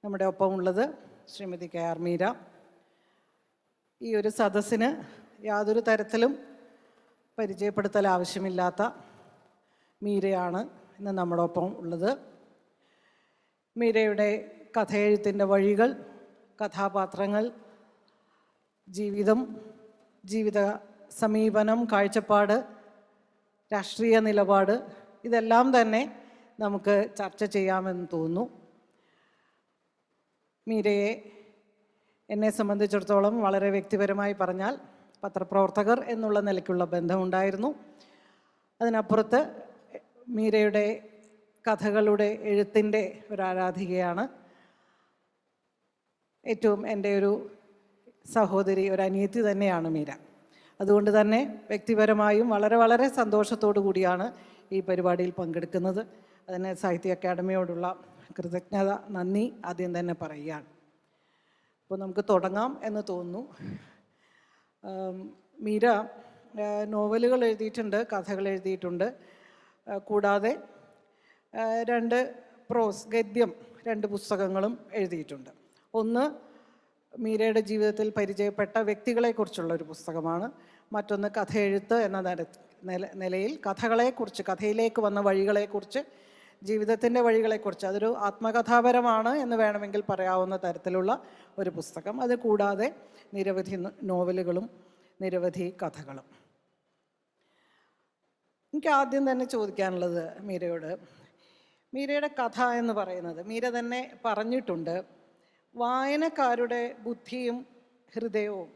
നമ്മുടെ ഒപ്പം ഉള്ളത് ശ്രീമതി KR മീര. ഈ ഒരു സദസ്സിന് യാതൊരു തരത്തിലും പരിചയപ്പെടുത്തൽ ആവശ്യമില്ലാത്ത മീരയാണ് ഇന്ന് നമ്മുടെ ഒപ്പം ഉള്ളത്. മീരയുടെ കഥയെഴുത്തിൻ്റെ വഴികൾ, കഥാപാത്രങ്ങൾ, ജീവിതം, ജീവിത സമീപനം, കാഴ്ചപ്പാട്, രാഷ്ട്രീയ നിലപാട്, ഇതെല്ലാം തന്നെ നമുക്ക് ചർച്ച ചെയ്യാമെന്ന് തോന്നുന്നു. മീരയെ എന്നെ സംബന്ധിച്ചിടത്തോളം വളരെ വ്യക്തിപരമായി പറഞ്ഞാൽ പത്രപ്രവർത്തകർ എന്നുള്ള നിലയ്ക്കുള്ള ബന്ധമുണ്ടായിരുന്നു. അതിനപ്പുറത്ത് മീരയുടെ കഥകളുടെ എഴുത്തിൻ്റെ ഒരു ആരാധികയാണ്. ഏറ്റവും എൻ്റെ ഒരു സഹോദരി, ഒരു അനിയത്തി തന്നെയാണ് മീര. അതുകൊണ്ട് തന്നെ വ്യക്തിപരമായും വളരെ വളരെ സന്തോഷത്തോടു കൂടിയാണ് ഈ പരിപാടിയിൽ പങ്കെടുക്കുന്നത്. അതിന് സാഹിത്യ അക്കാദമിയോടുള്ള കൃതജ്ഞത, നന്ദി ആദ്യം തന്നെ പറയുകയാണ്. അപ്പോൾ നമുക്ക് തുടങ്ങാം എന്ന് തോന്നുന്നു. മീര നോവലുകൾ എഴുതിയിട്ടുണ്ട്, കഥകൾ എഴുതിയിട്ടുണ്ട്. കൂടാതെ 2 ഗദ്യം 2 പുസ്തകങ്ങളും എഴുതിയിട്ടുണ്ട്. ഒന്ന് മീരയുടെ ജീവിതത്തിൽ പരിചയപ്പെട്ട വ്യക്തികളെക്കുറിച്ചുള്ള ഒരു പുസ്തകമാണ്. മറ്റൊന്ന് കഥയെഴുത്ത് എന്ന നിലയിൽ കഥകളെക്കുറിച്ച്, കഥയിലേക്ക് വന്ന വഴികളെക്കുറിച്ച്, ജീവിതത്തിൻ്റെ വഴികളെക്കുറിച്ച്, അതൊരു ആത്മകഥാപരമാണ് എന്ന് വേണമെങ്കിൽ പറയാവുന്ന തരത്തിലുള്ള ഒരു പുസ്തകം. അത് കൂടാതെ നിരവധി നോവലുകളും നിരവധി കഥകളും. എനിക്ക് ആദ്യം തന്നെ ചോദിക്കാനുള്ളത് മീരയോട്, മീരയുടെ കഥ എന്ന് പറയുന്നത്, മീര തന്നെ പറഞ്ഞിട്ടുണ്ട്, വായനക്കാരുടെ ബുദ്ധിയും ഹൃദയവും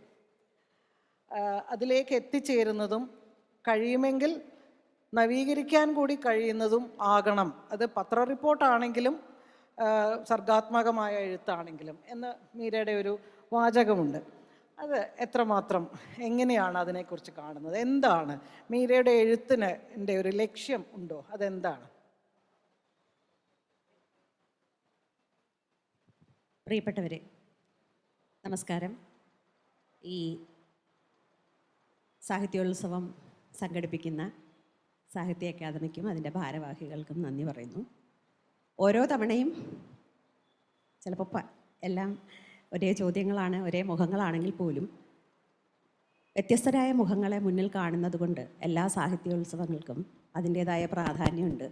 അതിലേക്ക് എത്തിച്ചേരുന്നതും കഴിയുമെങ്കിൽ നവീകരിക്കാൻ കൂടി കഴിയുന്നതും ആകണം. അത് പത്ര റിപ്പോർട്ടാണെങ്കിലും സർഗാത്മകമായ എഴുത്താണെങ്കിലും എന്ന് മീരയുടെ ഒരു വാചകമുണ്ട്. അത് എത്രമാത്രം, എങ്ങനെയാണ് അതിനെക്കുറിച്ച് കാണുന്നത്? എന്താണ് മീരയുടെ എഴുത്തിന് ഒരു ലക്ഷ്യം ഉണ്ടോ? അതെന്താണ്? പ്രിയപ്പെട്ടവരെ, നമസ്കാരം. ഈ സാഹിത്യോത്സവം സംഘടിപ്പിക്കുന്ന സാഹിത്യ അക്കാദമിക്കും അതിൻ്റെ ഭാരവാഹികൾക്കും നന്ദി പറയുന്നു. ഓരോ തവണയും ചിലപ്പോൾ എല്ലാം ഒരേ ചോദ്യങ്ങളാണ്, ഒരേ മുഖങ്ങളാണെങ്കിൽ പോലും വ്യത്യസ്തരായ മുഖങ്ങളെ മുന്നിൽ കാണുന്നത് കൊണ്ട് എല്ലാ സാഹിത്യോത്സവങ്ങൾക്കും അതിൻ്റേതായ പ്രാധാന്യമുണ്ട്.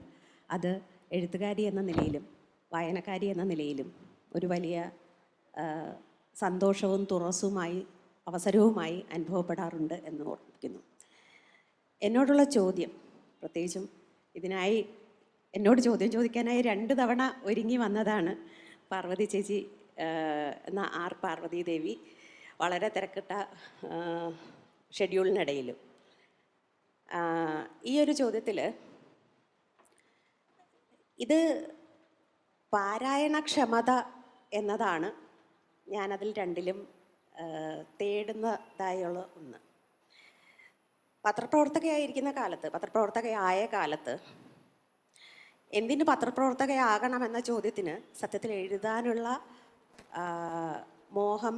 അത് എഴുത്തുകാരി എന്ന നിലയിലും വായനക്കാരി എന്ന നിലയിലും ഒരു വലിയ സന്തോഷവും തുറസുമായി അവസരവുമായി അനുഭവപ്പെടാറുണ്ട് എന്ന് ഓർമ്മിപ്പിക്കുന്നു. എന്നോടുള്ള ചോദ്യം, പ്രത്യേകിച്ചും ഇതിനായി എന്നോട് ചോദ്യം ചോദിക്കാനായി 2 തവണ ഒരുങ്ങി വന്നതാണ് പാർവതി ചേച്ചി എന്ന ആർ പാർവതി ദേവി. വളരെ തിരക്കിട്ട ഷെഡ്യൂളിനിടയിലും ഈ ഒരു ചോദ്യത്തിൽ ഇത് പാരായണക്ഷമത എന്നതാണ് ഞാനതിൽ 2ലും തേടുന്നതായുള്ള ഒന്ന്. പത്രപ്രവർത്തകയായ കാലത്ത് എന്തിന് പത്രപ്രവർത്തകയാകണമെന്ന ചോദ്യത്തിന് സത്യത്തിൽ എഴുതാനുള്ള മോഹം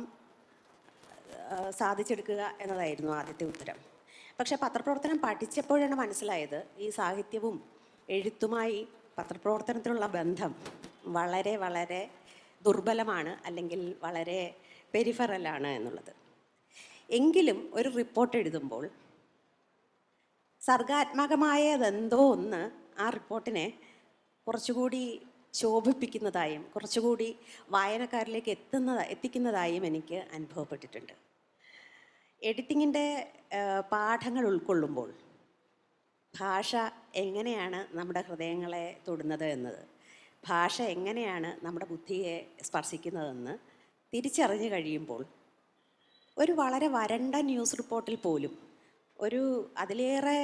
സാധിച്ചെടുക്കുക എന്നതായിരുന്നു ആദ്യത്തെ ഉത്തരം. പക്ഷേ പത്രപ്രവർത്തനം പഠിച്ചപ്പോഴാണ് മനസ്സിലായത് ഈ സാഹിത്യവും എഴുത്തുമായി പത്രപ്രവർത്തനത്തിലുള്ള ബന്ധം വളരെ വളരെ ദുർബലമാണ്, അല്ലെങ്കിൽ വളരെ പെരിഫറലാണ് എന്നുള്ളത്. എങ്കിലും ഒരു റിപ്പോർട്ട് എഴുതുമ്പോൾ സർഗാത്മകമായതെന്തോ ഒന്ന് ആ റിപ്പോർട്ടിനെ കുറച്ചുകൂടി ശോഭിപ്പിക്കുന്നതായും കുറച്ചുകൂടി വായനക്കാരിലേക്ക് എത്തിക്കുന്നതായും എനിക്ക് അനുഭവപ്പെട്ടിട്ടുണ്ട്. എഡിറ്റിങ്ങിൻ്റെ പാഠങ്ങൾ ഉൾക്കൊള്ളുമ്പോൾ ഭാഷ എങ്ങനെയാണ് നമ്മുടെ ഹൃദയങ്ങളെ തൊടുന്നത് എന്നത്, ഭാഷ എങ്ങനെയാണ് നമ്മുടെ ബുദ്ധിയെ സ്പർശിക്കുന്നതെന്ന് തിരിച്ചറിഞ്ഞു കഴിയുമ്പോൾ ഒരു വളരെ വരണ്ട ന്യൂസ് റിപ്പോർട്ടിൽ പോലും അതിലേറെ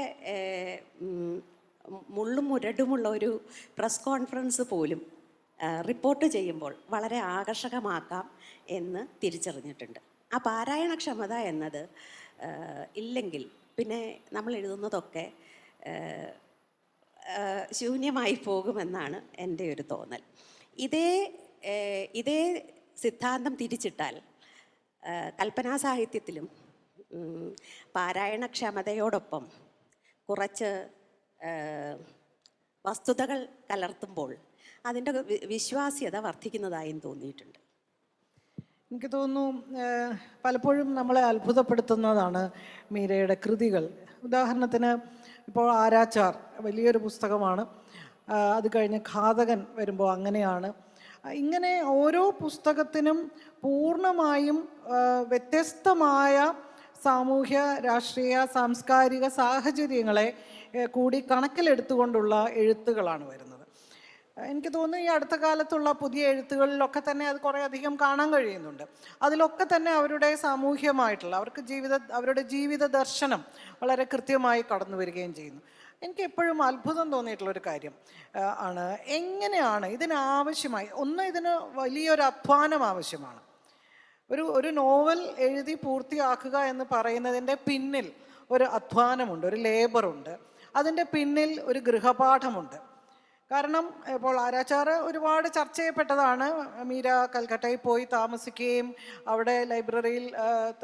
മുള്ളും മുരടുമുള്ള ഒരു പ്രസ് കോൺഫറൻസ് പോലും റിപ്പോർട്ട് ചെയ്യുമ്പോൾ വളരെ ആകർഷകമാക്കാം എന്ന് തിരിച്ചറിഞ്ഞിട്ടുണ്ട്. ആ പാരായണക്ഷമത എന്നത് ഇല്ലെങ്കിൽ പിന്നെ നമ്മൾ എഴുതുന്നതൊക്കെ ശൂന്യമായി പോകുമെന്നാണ് എൻ്റെ ഒരു തോന്നൽ. ഇതേ സിദ്ധാന്തം തിരിച്ചിട്ടാൽ കൽപ്പനാ സാഹിത്യത്തിലും പാരായണക്ഷമതയോടൊപ്പം കുറച്ച് വസ്തുതകൾ കലർത്തുമ്പോൾ അതിൻ്റെ വിശ്വാസ്യത വർദ്ധിക്കുന്നതായും തോന്നിയിട്ടുണ്ട്. എനിക്ക് തോന്നുന്നു പലപ്പോഴും നമ്മളെ അത്ഭുതപ്പെടുത്തുന്നതാണ് മീരയുടെ കൃതികൾ. ഉദാഹരണത്തിന് ഇപ്പോൾ ആരാച്ചാർ വലിയൊരു പുസ്തകമാണ്. അത് കഴിഞ്ഞ് ഘാതകൻ വരുമ്പോൾ അങ്ങനെയാണ്. ഇങ്ങനെ ഓരോ പുസ്തകത്തിനും പൂർണ്ണമായും വ്യത്യസ്തമായ സാമൂഹ്യ, രാഷ്ട്രീയ, സാംസ്കാരിക സാഹചര്യങ്ങളെ കൂടി കണക്കിലെടുത്തുകൊണ്ടുള്ള എഴുത്തുകളാണ് വരുന്നത്. എനിക്ക് തോന്നുന്നു ഈ അടുത്ത കാലത്തുള്ള പുതിയ എഴുത്തുകളിലൊക്കെ തന്നെ അത് കുറേ അധികം കാണാൻ കഴിയുന്നുണ്ട്. അതിലൊക്കെ തന്നെ അവരുടെ സാമൂഹ്യമായിട്ടുള്ള അവരുടെ ജീവിത ദർശനം വളരെ കൃത്യമായി കടന്നു വരികയും ചെയ്യുന്നു. എനിക്ക് എപ്പോഴും അത്ഭുതം തോന്നിയിട്ടുള്ളൊരു കാര്യം ആണ് എങ്ങനെയാണ് ഇതിനാവശ്യമായി ഇതിന് വലിയൊരു അധ്വാനം ആവശ്യമാണ്. ഒരു നോവൽ എഴുതി പൂർത്തിയാക്കുക എന്ന് പറയുന്നതിൻ്റെ പിന്നിൽ ഒരു അധ്വാനമുണ്ട്, ഒരു ലേബറുണ്ട്. അതിൻ്റെ പിന്നിൽ ഒരു ഗൃഹപാഠമുണ്ട്. കാരണം ഇപ്പോൾ ആരാച്ചാർ ഒരുപാട് ചർച്ച ചെയ്യപ്പെട്ടതാണ്. മീര കൽക്കട്ടയിൽ പോയി താമസിക്കുകയും അവിടെ ലൈബ്രറിയിൽ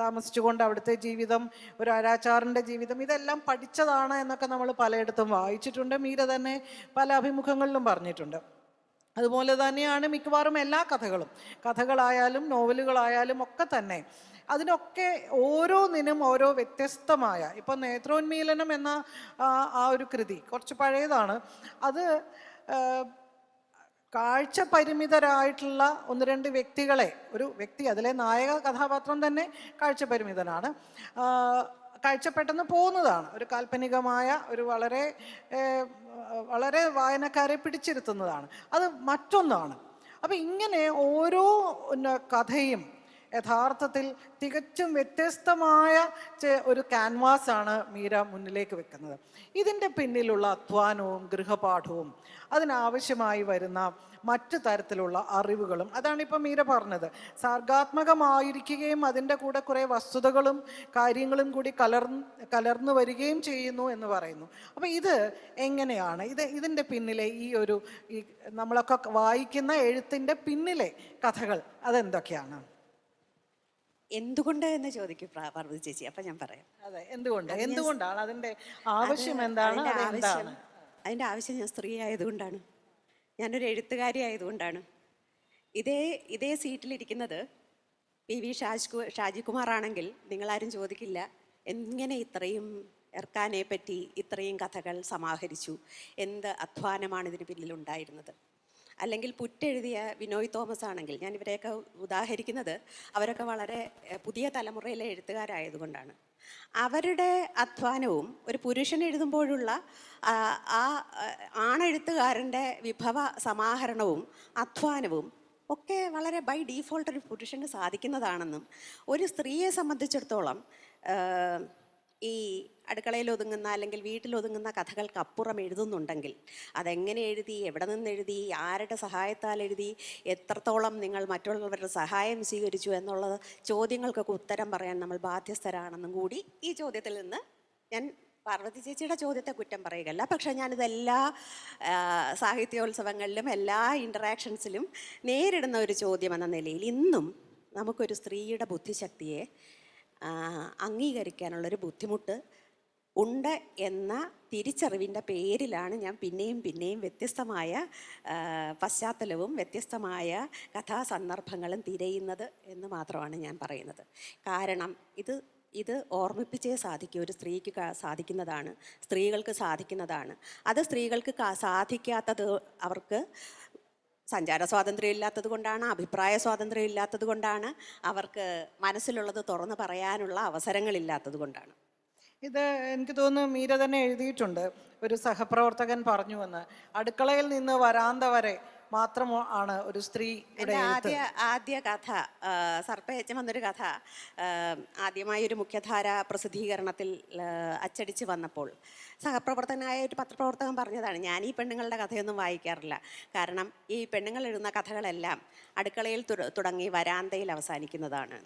താമസിച്ചുകൊണ്ട് അവിടുത്തെ ജീവിതം, ഒരു ആരാച്ചാറിൻ്റെ ജീവിതം, ഇതെല്ലാം പഠിച്ചതാണ് എന്നൊക്കെ നമ്മൾ പലയിടത്തും വായിച്ചിട്ടുണ്ട്. മീര തന്നെ പല അഭിമുഖങ്ങളിലും പറഞ്ഞിട്ടുണ്ട്. അതുപോലെ തന്നെയാണ് മിക്കവാറും എല്ലാ കഥകളായാലും നോവലുകളായാലും ഒക്കെ തന്നെ. അതിനൊക്കെ ഓരോന്നിനും ഓരോ വ്യത്യസ്തമായ, ഇപ്പം നേത്രോന്മീലനം എന്ന ആ ഒരു കൃതി കുറച്ച് പഴയതാണ്. അത് കാഴ്ച പരിമിതരായിട്ടുള്ള ഒന്ന് രണ്ട് വ്യക്തികളെ, ഒരു വ്യക്തി, അതിലെ നായക കഥാപാത്രം തന്നെ കാഴ്ച പരിമിതനാണ്, കാഴ്ച പെട്ടെന്ന് പോകുന്നതാണ്. ഒരു കാൽപ്പനികമായ ഒരു വളരെ വായനക്കാരെ പിടിച്ചിരുത്തുന്നതാണ്. അത് മറ്റൊന്നാണ്. അപ്പം ഇങ്ങനെ ഓരോ കഥയും യഥാർത്ഥത്തിൽ തികച്ചും വ്യത്യസ്തമായ ഒരു ക്യാൻവാസാണ് മീര മുന്നിലേക്ക് വെക്കുന്നത്. ഇതിൻ്റെ പിന്നിലുള്ള അധ്വാനവും ഗൃഹപാഠവും അതിനാവശ്യമായി വരുന്ന മറ്റു തരത്തിലുള്ള അറിവുകളും, അതാണിപ്പോൾ മീര പറഞ്ഞത്, സർഗാത്മകമായിരിക്കുകയും അതിൻ്റെ കൂടെ കുറേ വസ്തുതകളും കാര്യങ്ങളും കൂടി കലർന്നു വരികയും ചെയ്യുന്നു എന്ന് പറയുന്നു. അപ്പോൾ ഇത് എങ്ങനെയാണ്, ഇതിൻ്റെ പിന്നിലെ ഈ നമ്മളൊക്കെ വായിക്കുന്ന എഴുത്തിൻ്റെ പിന്നിലെ കഥകൾ അതെന്തൊക്കെയാണ്? എന്തുകൊണ്ട് എന്ന് ചോദിക്കും പാർവതി ചേച്ചി. അപ്പം ഞാൻ പറയാം. അതെ, എന്തുകൊണ്ടാണ് അതിൻ്റെ ആവശ്യം എന്താണ്? അതിൻ്റെ ആവശ്യം ഞാൻ സ്ത്രീ ആയതുകൊണ്ടാണ്, ഞാനൊരു എഴുത്തുകാരി ആയതുകൊണ്ടാണ്. ഇതേ സീറ്റിലിരിക്കുന്നത് PV ഷാജികുമാർ ആണെങ്കിൽ നിങ്ങളാരും ചോദിക്കില്ല എങ്ങനെ ഇത്രയും എർക്കാനെ പറ്റി ഇത്രയും കഥകൾ സമാഹരിച്ചു, എന്ത് അധ്വാനമാണ് ഇതിന് പിന്നിലുണ്ടായിരുന്നത്. അല്ലെങ്കിൽ പുറ്റെഴുതിയ വിനോയ് തോമസ് ആണെങ്കിൽ, ഞാൻ ഇവരെയൊക്കെ ഉദാഹരിക്കുന്നത് അവരൊക്കെ വളരെ പുതിയ തലമുറയിലെ എഴുത്തുകാരായതുകൊണ്ടാണ്. അവരുടെ അധ്വാനവും ഒരു പുരുഷൻ എഴുതുമ്പോഴുള്ള ആ ആണെഴുത്തുകാരൻ്റെ വിഭവ സമാഹരണവും അധ്വാനവും ഒക്കെ വളരെ ബൈ ഡീഫോൾട്ട് ഒരു പുരുഷന് സാധിക്കുന്നതാണെന്നും, ഒരു സ്ത്രീയെ സംബന്ധിച്ചിടത്തോളം ഈ അടുക്കളയിൽ ഒതുങ്ങുന്ന അല്ലെങ്കിൽ വീട്ടിലൊതുങ്ങുന്ന കഥകൾക്കപ്പുറം എഴുതുന്നുണ്ടെങ്കിൽ അതെങ്ങനെ എഴുതി, എവിടെ നിന്ന് എഴുതി, ആരുടെ സഹായത്താൽ എഴുതി, എത്രത്തോളം നിങ്ങൾ മറ്റുള്ളവരുടെ സഹായം സ്വീകരിച്ചു എന്നുള്ള ചോദ്യങ്ങൾക്കൊക്കെ ഉത്തരം പറയാൻ നമ്മൾ ബാധ്യസ്ഥരാണെന്നും കൂടി ഈ ചോദ്യത്തിൽ നിന്ന് ഞാൻ പാർവതി ചേച്ചിയുടെ ചോദ്യത്തെ കുറ്റം പറയുകയല്ല, പക്ഷേ ഞാനിതെല്ലാ സാഹിത്യോത്സവങ്ങളിലും എല്ലാ ഇൻറ്ററാക്ഷൻസിലും നേരിടുന്ന ഒരു ചോദ്യം എന്ന നിലയിൽ ഇന്നും നമുക്കൊരു സ്ത്രീയുടെ ബുദ്ധിശക്തിയെ അംഗീകരിക്കാനുള്ളൊരു ബുദ്ധിമുട്ട് ഉണ്ട് എന്ന തിരിച്ചറിവിൻ്റെ പേരിലാണ് ഞാൻ പിന്നെയും വ്യത്യസ്തമായ പശ്ചാത്തലവും വ്യത്യസ്തമായ കഥാസന്ദർഭങ്ങളും തിരയുന്നത് എന്ന് മാത്രമാണ് ഞാൻ പറയുന്നത്. കാരണം ഇത് ഓർമ്മിപ്പിച്ചേ സാധിക്കൂ. ഒരു സ്ത്രീക്ക് സാധിക്കുന്നതാണ്, സ്ത്രീകൾക്ക് സാധിക്കുന്നതാണ്. അത് സ്ത്രീകൾക്ക് സാധിക്കാത്തത് അവർക്ക് സഞ്ചാര സ്വാതന്ത്ര്യം ഇല്ലാത്തത് കൊണ്ടാണ്, അഭിപ്രായ സ്വാതന്ത്ര്യം ഇല്ലാത്തത് കൊണ്ടാണ്, അവർക്ക് മനസ്സിലുള്ളത് തുറന്നു പറയാനുള്ള അവസരങ്ങളില്ലാത്തത് കൊണ്ടാണ്. ഇത് എനിക്ക് തോന്നുന്നു മീര തന്നെ എഴുതിയിട്ടുണ്ട്. ഒരു സഹപ്രവർത്തകൻ പറഞ്ഞുവെന്ന്, അടുക്കളയിൽ നിന്ന് വരാന്ത വരെ മാത്രമാണ് ഒരു സ്ത്രീയുടെ ആദ്യ കഥ സർപ്പയച്ചം എന്നൊരു കഥ ആദ്യമായി ഒരു മുഖ്യധാര പ്രസിദ്ധീകരണത്തിൽ അച്ചടിച്ച് വന്നപ്പോൾ സഹപ്രവർത്തകനായ ഒരു പത്രപ്രവർത്തകൻ പറഞ്ഞതാണ്, ഞാൻ ഈ പെണ്ണുങ്ങളുടെ കഥയൊന്നും വായിക്കാറില്ല, കാരണം ഈ പെണ്ണുങ്ങൾ എഴുതുന്ന കഥകളെല്ലാം അടുക്കളയിൽ തുടങ്ങി വരാന്തയിൽ അവസാനിക്കുന്നതാണ്.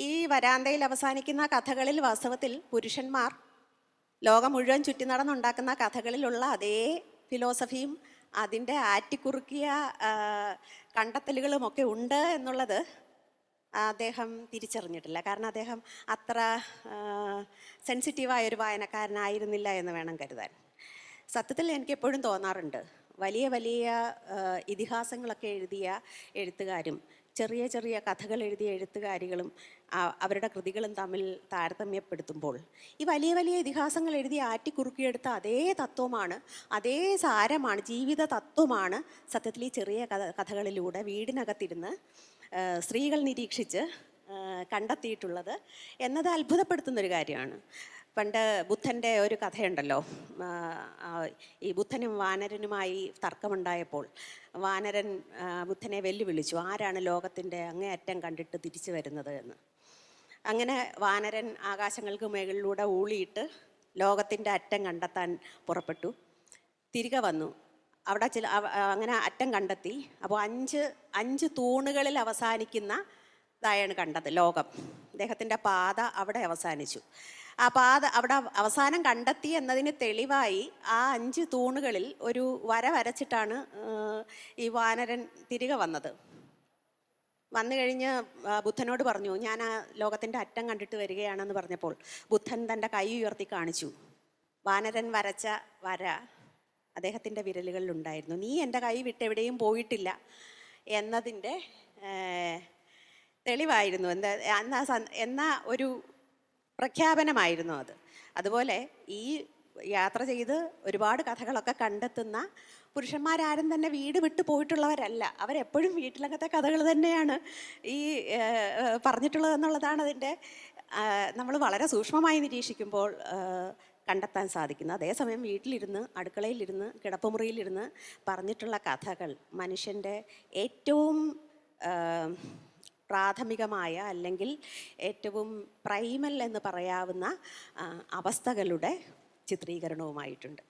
ഈ വരാന്തയിൽ അവസാനിക്കുന്ന കഥകളിൽ വാസ്തവത്തിൽ പുരുഷന്മാർ ലോകം മുഴുവൻ ചുറ്റി നടന്നുണ്ടാക്കുന്ന കഥകളിലുള്ള അതേ ഫിലോസഫിയും അതിൻ്റെ ആറ്റിക്കുറുക്കിയ കണ്ടെത്തലുകളുമൊക്കെ ഉണ്ട് എന്നുള്ളത് അദ്ദേഹം തിരിച്ചറിഞ്ഞിട്ടില്ല. കാരണം അദ്ദേഹം അത്ര സെൻസിറ്റീവായൊരു വായനക്കാരനായിരുന്നില്ല എന്ന് വേണം കരുതാൻ. സത്യത്തിൽ എനിക്കെപ്പോഴും തോന്നാറുണ്ട്, വലിയ വലിയ ഇതിഹാസങ്ങളൊക്കെ എഴുതിയ എഴുത്തുകാരും ചെറിയ ചെറിയ കഥകൾ എഴുതിയ എഴുത്തുകാരികളും അവരുടെ കൃതികളും തമ്മിൽ താരതമ്യപ്പെടുത്തുമ്പോൾ ഈ വലിയ വലിയ ഇതിഹാസങ്ങൾ എഴുതി ആറ്റിക്കുറുക്കിയെടുത്ത അതേ തത്വമാണ്, അതേ സാരമാണ്, ജീവിത തത്വമാണ് സത്യത്തിൽ ഈ ചെറിയ കഥകളിലൂടെ വീടിനകത്തിരുന്ന് സ്ത്രീകൾ നിരീക്ഷിച്ച് കണ്ടെത്തിയിട്ടുള്ളത് എന്നത് അത്ഭുതപ്പെടുത്തുന്നൊരു കാര്യമാണ്. പണ്ട് ബുദ്ധൻ്റെ ഒരു കഥയുണ്ടല്ലോ, ഈ ബുദ്ധനും വാനരനുമായി തർക്കമുണ്ടായപ്പോൾ വാനരൻ ബുദ്ധനെ വെല്ലുവിളിച്ചു, ആരാണ് ലോകത്തിൻ്റെ അങ്ങേയറ്റം കണ്ടിട്ട് തിരിച്ചു വരുന്നത് എന്ന്. അങ്ങനെ വാനരൻ ആകാശങ്ങൾക്ക് മുകളിലൂടെ ഊളിയിട്ട് ലോകത്തിൻ്റെ അറ്റം കണ്ടെത്താൻ പുറപ്പെട്ടു. തിരികെ വന്നു, അവിടെ അങ്ങനെ അറ്റം കണ്ടെത്തി. അപ്പോൾ അഞ്ച് തൂണുകളിൽ അവസാനിക്കുന്നതായാണ് കണ്ടത് ലോകം. അദ്ദേഹത്തിൻ്റെ പാത അവിടെ അവസാനിച്ചു. ആ പാത അവിടെ അവസാനം കണ്ടെത്തി എന്നതിന് തെളിവായി ആ 5 തൂണുകളിൽ ഒരു വര വരച്ചിട്ടാണ് ഈ വാനരൻ തിരികെ വന്നത്. വന്നു കഴിഞ്ഞ് ബുദ്ധനോട് പറഞ്ഞു, ഞാൻ ആ ലോകത്തിൻ്റെ അറ്റം കണ്ടിട്ട് വരികയാണെന്ന് പറഞ്ഞപ്പോൾ ബുദ്ധൻ തൻ്റെ കൈ ഉയർത്തി കാണിച്ചു. വാനരൻ വരച്ച വര അദ്ദേഹത്തിൻ്റെ വിരലുകളിലുണ്ടായിരുന്നു. നീ എൻ്റെ കൈ വിട്ട് എവിടെയും പോയിട്ടില്ല എന്നതിൻ്റെ തെളിവായിരുന്നു. എന്ന ഒരു പ്രഖ്യാപനമായിരുന്നു അത്. അതുപോലെ ഈ യാത്ര ചെയ്ത് ഒരുപാട് കഥകളൊക്കെ കണ്ടെത്തുന്ന പുരുഷന്മാരാരും തന്നെ വീട് വിട്ടു പോയിട്ടുള്ളവരല്ല. അവരെപ്പോഴും വീട്ടിലകത്തെ കഥകൾ തന്നെയാണ് ഈ പറഞ്ഞിട്ടുള്ളതെന്നുള്ളതാണ് അതിൻ്റെ നമ്മൾ വളരെ സൂക്ഷ്മമായി നിരീക്ഷിക്കുമ്പോൾ കണ്ടെത്താൻ സാധിക്കുന്നത്. അതേസമയം വീട്ടിലിരുന്ന്, അടുക്കളയിലിരുന്ന്, കിടപ്പുമുറിയിലിരുന്ന് പറഞ്ഞിട്ടുള്ള കഥകൾ മനുഷ്യൻ്റെ ഏറ്റവും പ്രാഥമികമായ അല്ലെങ്കിൽ ഏറ്റവും പ്രൈമൽ എന്ന് പറയാവുന്ന അവസ്ഥകളുടെ ചിത്രീകരണവുമായിട്ടുണ്ട്.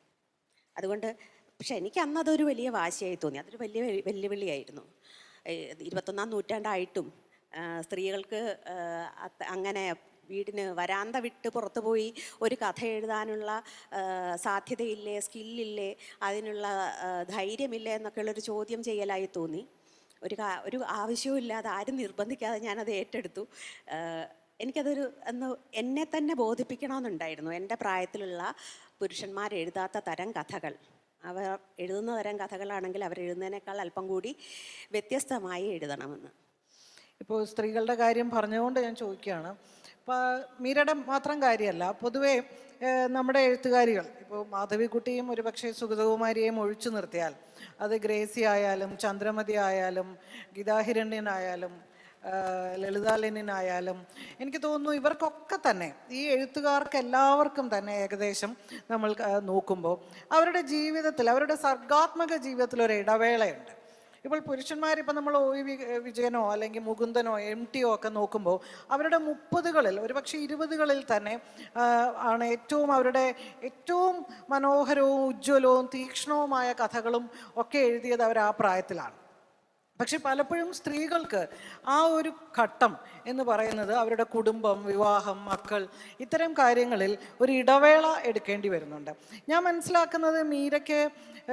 അതുകൊണ്ട് പക്ഷെ എനിക്ക് അന്നതൊരു വലിയ വാശിയായി തോന്നി. അതൊരു വലിയ വെല്ലുവിളിയായിരുന്നു. 21-ാം നൂറ്റാണ്ടായിട്ടും സ്ത്രീകൾക്ക് അങ്ങനെ വീടിന് വരാന്ത വിട്ട് പുറത്തു പോയി ഒരു കഥ എഴുതാനുള്ള സാധ്യതയില്ലേ, സ്കില്ലില്ലേ, അതിനുള്ള ധൈര്യമില്ലേ എന്നൊക്കെയുള്ളൊരു ചോദ്യം ചെയ്യലായി തോന്നി. ഒരു ആവശ്യവും ഇല്ലാതെ, ആരും നിർബന്ധിക്കാതെ ഞാനത് ഏറ്റെടുത്തു. എനിക്കതൊരു എന്നെ തന്നെ ബോധിപ്പിക്കണമെന്നുണ്ടായിരുന്നു. എൻ്റെ പ്രായത്തിലുള്ള പുരുഷന്മാർ എഴുതാത്ത തരം കഥകൾ, അവർ എഴുതുന്ന തരം കഥകളാണെങ്കിൽ അവരെഴുതുന്നതിനേക്കാൾ അല്പം കൂടി വ്യത്യസ്തമായി എഴുതണമെന്ന്. ഇപ്പോൾ സ്ത്രീകളുടെ കാര്യം പറഞ്ഞുകൊണ്ട് ഞാൻ ചോദിക്കുകയാണ്. ഇപ്പോൾ മീരയുടെ മാത്രം കാര്യമല്ല, പൊതുവേ നമ്മുടെ എഴുത്തുകാരികൾ, ഇപ്പോൾ മാധവിക്കുട്ടിയും ഒരുപക്ഷെ സുഗതകുമാരിയെയും ഒഴിച്ചു നിർത്തിയാൽ, അത് ഗ്രേസി ആയാലും ചന്ദ്രമതി ആയാലും ഗീതാഹിരണ്യനായാലും ലളിതാ ലെനിനായാലും, എനിക്ക് തോന്നുന്നു ഇവർക്കൊക്കെ തന്നെ, ഈ എഴുത്തുകാർക്ക് എല്ലാവർക്കും തന്നെ ഏകദേശം നമ്മൾ നോക്കുമ്പോൾ അവരുടെ ജീവിതത്തിൽ, അവരുടെ സർഗാത്മക ജീവിതത്തിൽ ഒരു ഇടവേളയുണ്ട്. ഇപ്പോൾ പുരുഷന്മാരിപ്പോൾ നമ്മൾ OV വിജയനോ അല്ലെങ്കിൽ മുകുന്ദനോ MTO ഒക്കെ നോക്കുമ്പോൾ അവരുടെ 30കളിൽ ഒരുപക്ഷെ 20കളിൽ തന്നെ ആണ് അവരുടെ ഏറ്റവും മനോഹരവും ഉജ്ജ്വലവും തീക്ഷ്ണവുമായ കഥകളും ഒക്കെ എഴുതിയത് അവർ ആ പ്രായത്തിലാണ്. പക്ഷെ പലപ്പോഴും സ്ത്രീകൾക്ക് ആ ഒരു ഘട്ടം എന്ന് പറയുന്നത് അവരുടെ കുടുംബം, വിവാഹം, മക്കൾ, ഇത്തരം കാര്യങ്ങളിൽ ഒരു ഇടവേള എടുക്കേണ്ടി വരുന്നുണ്ട്. ഞാൻ മനസ്സിലാക്കുന്നത് മീരയ്ക്ക്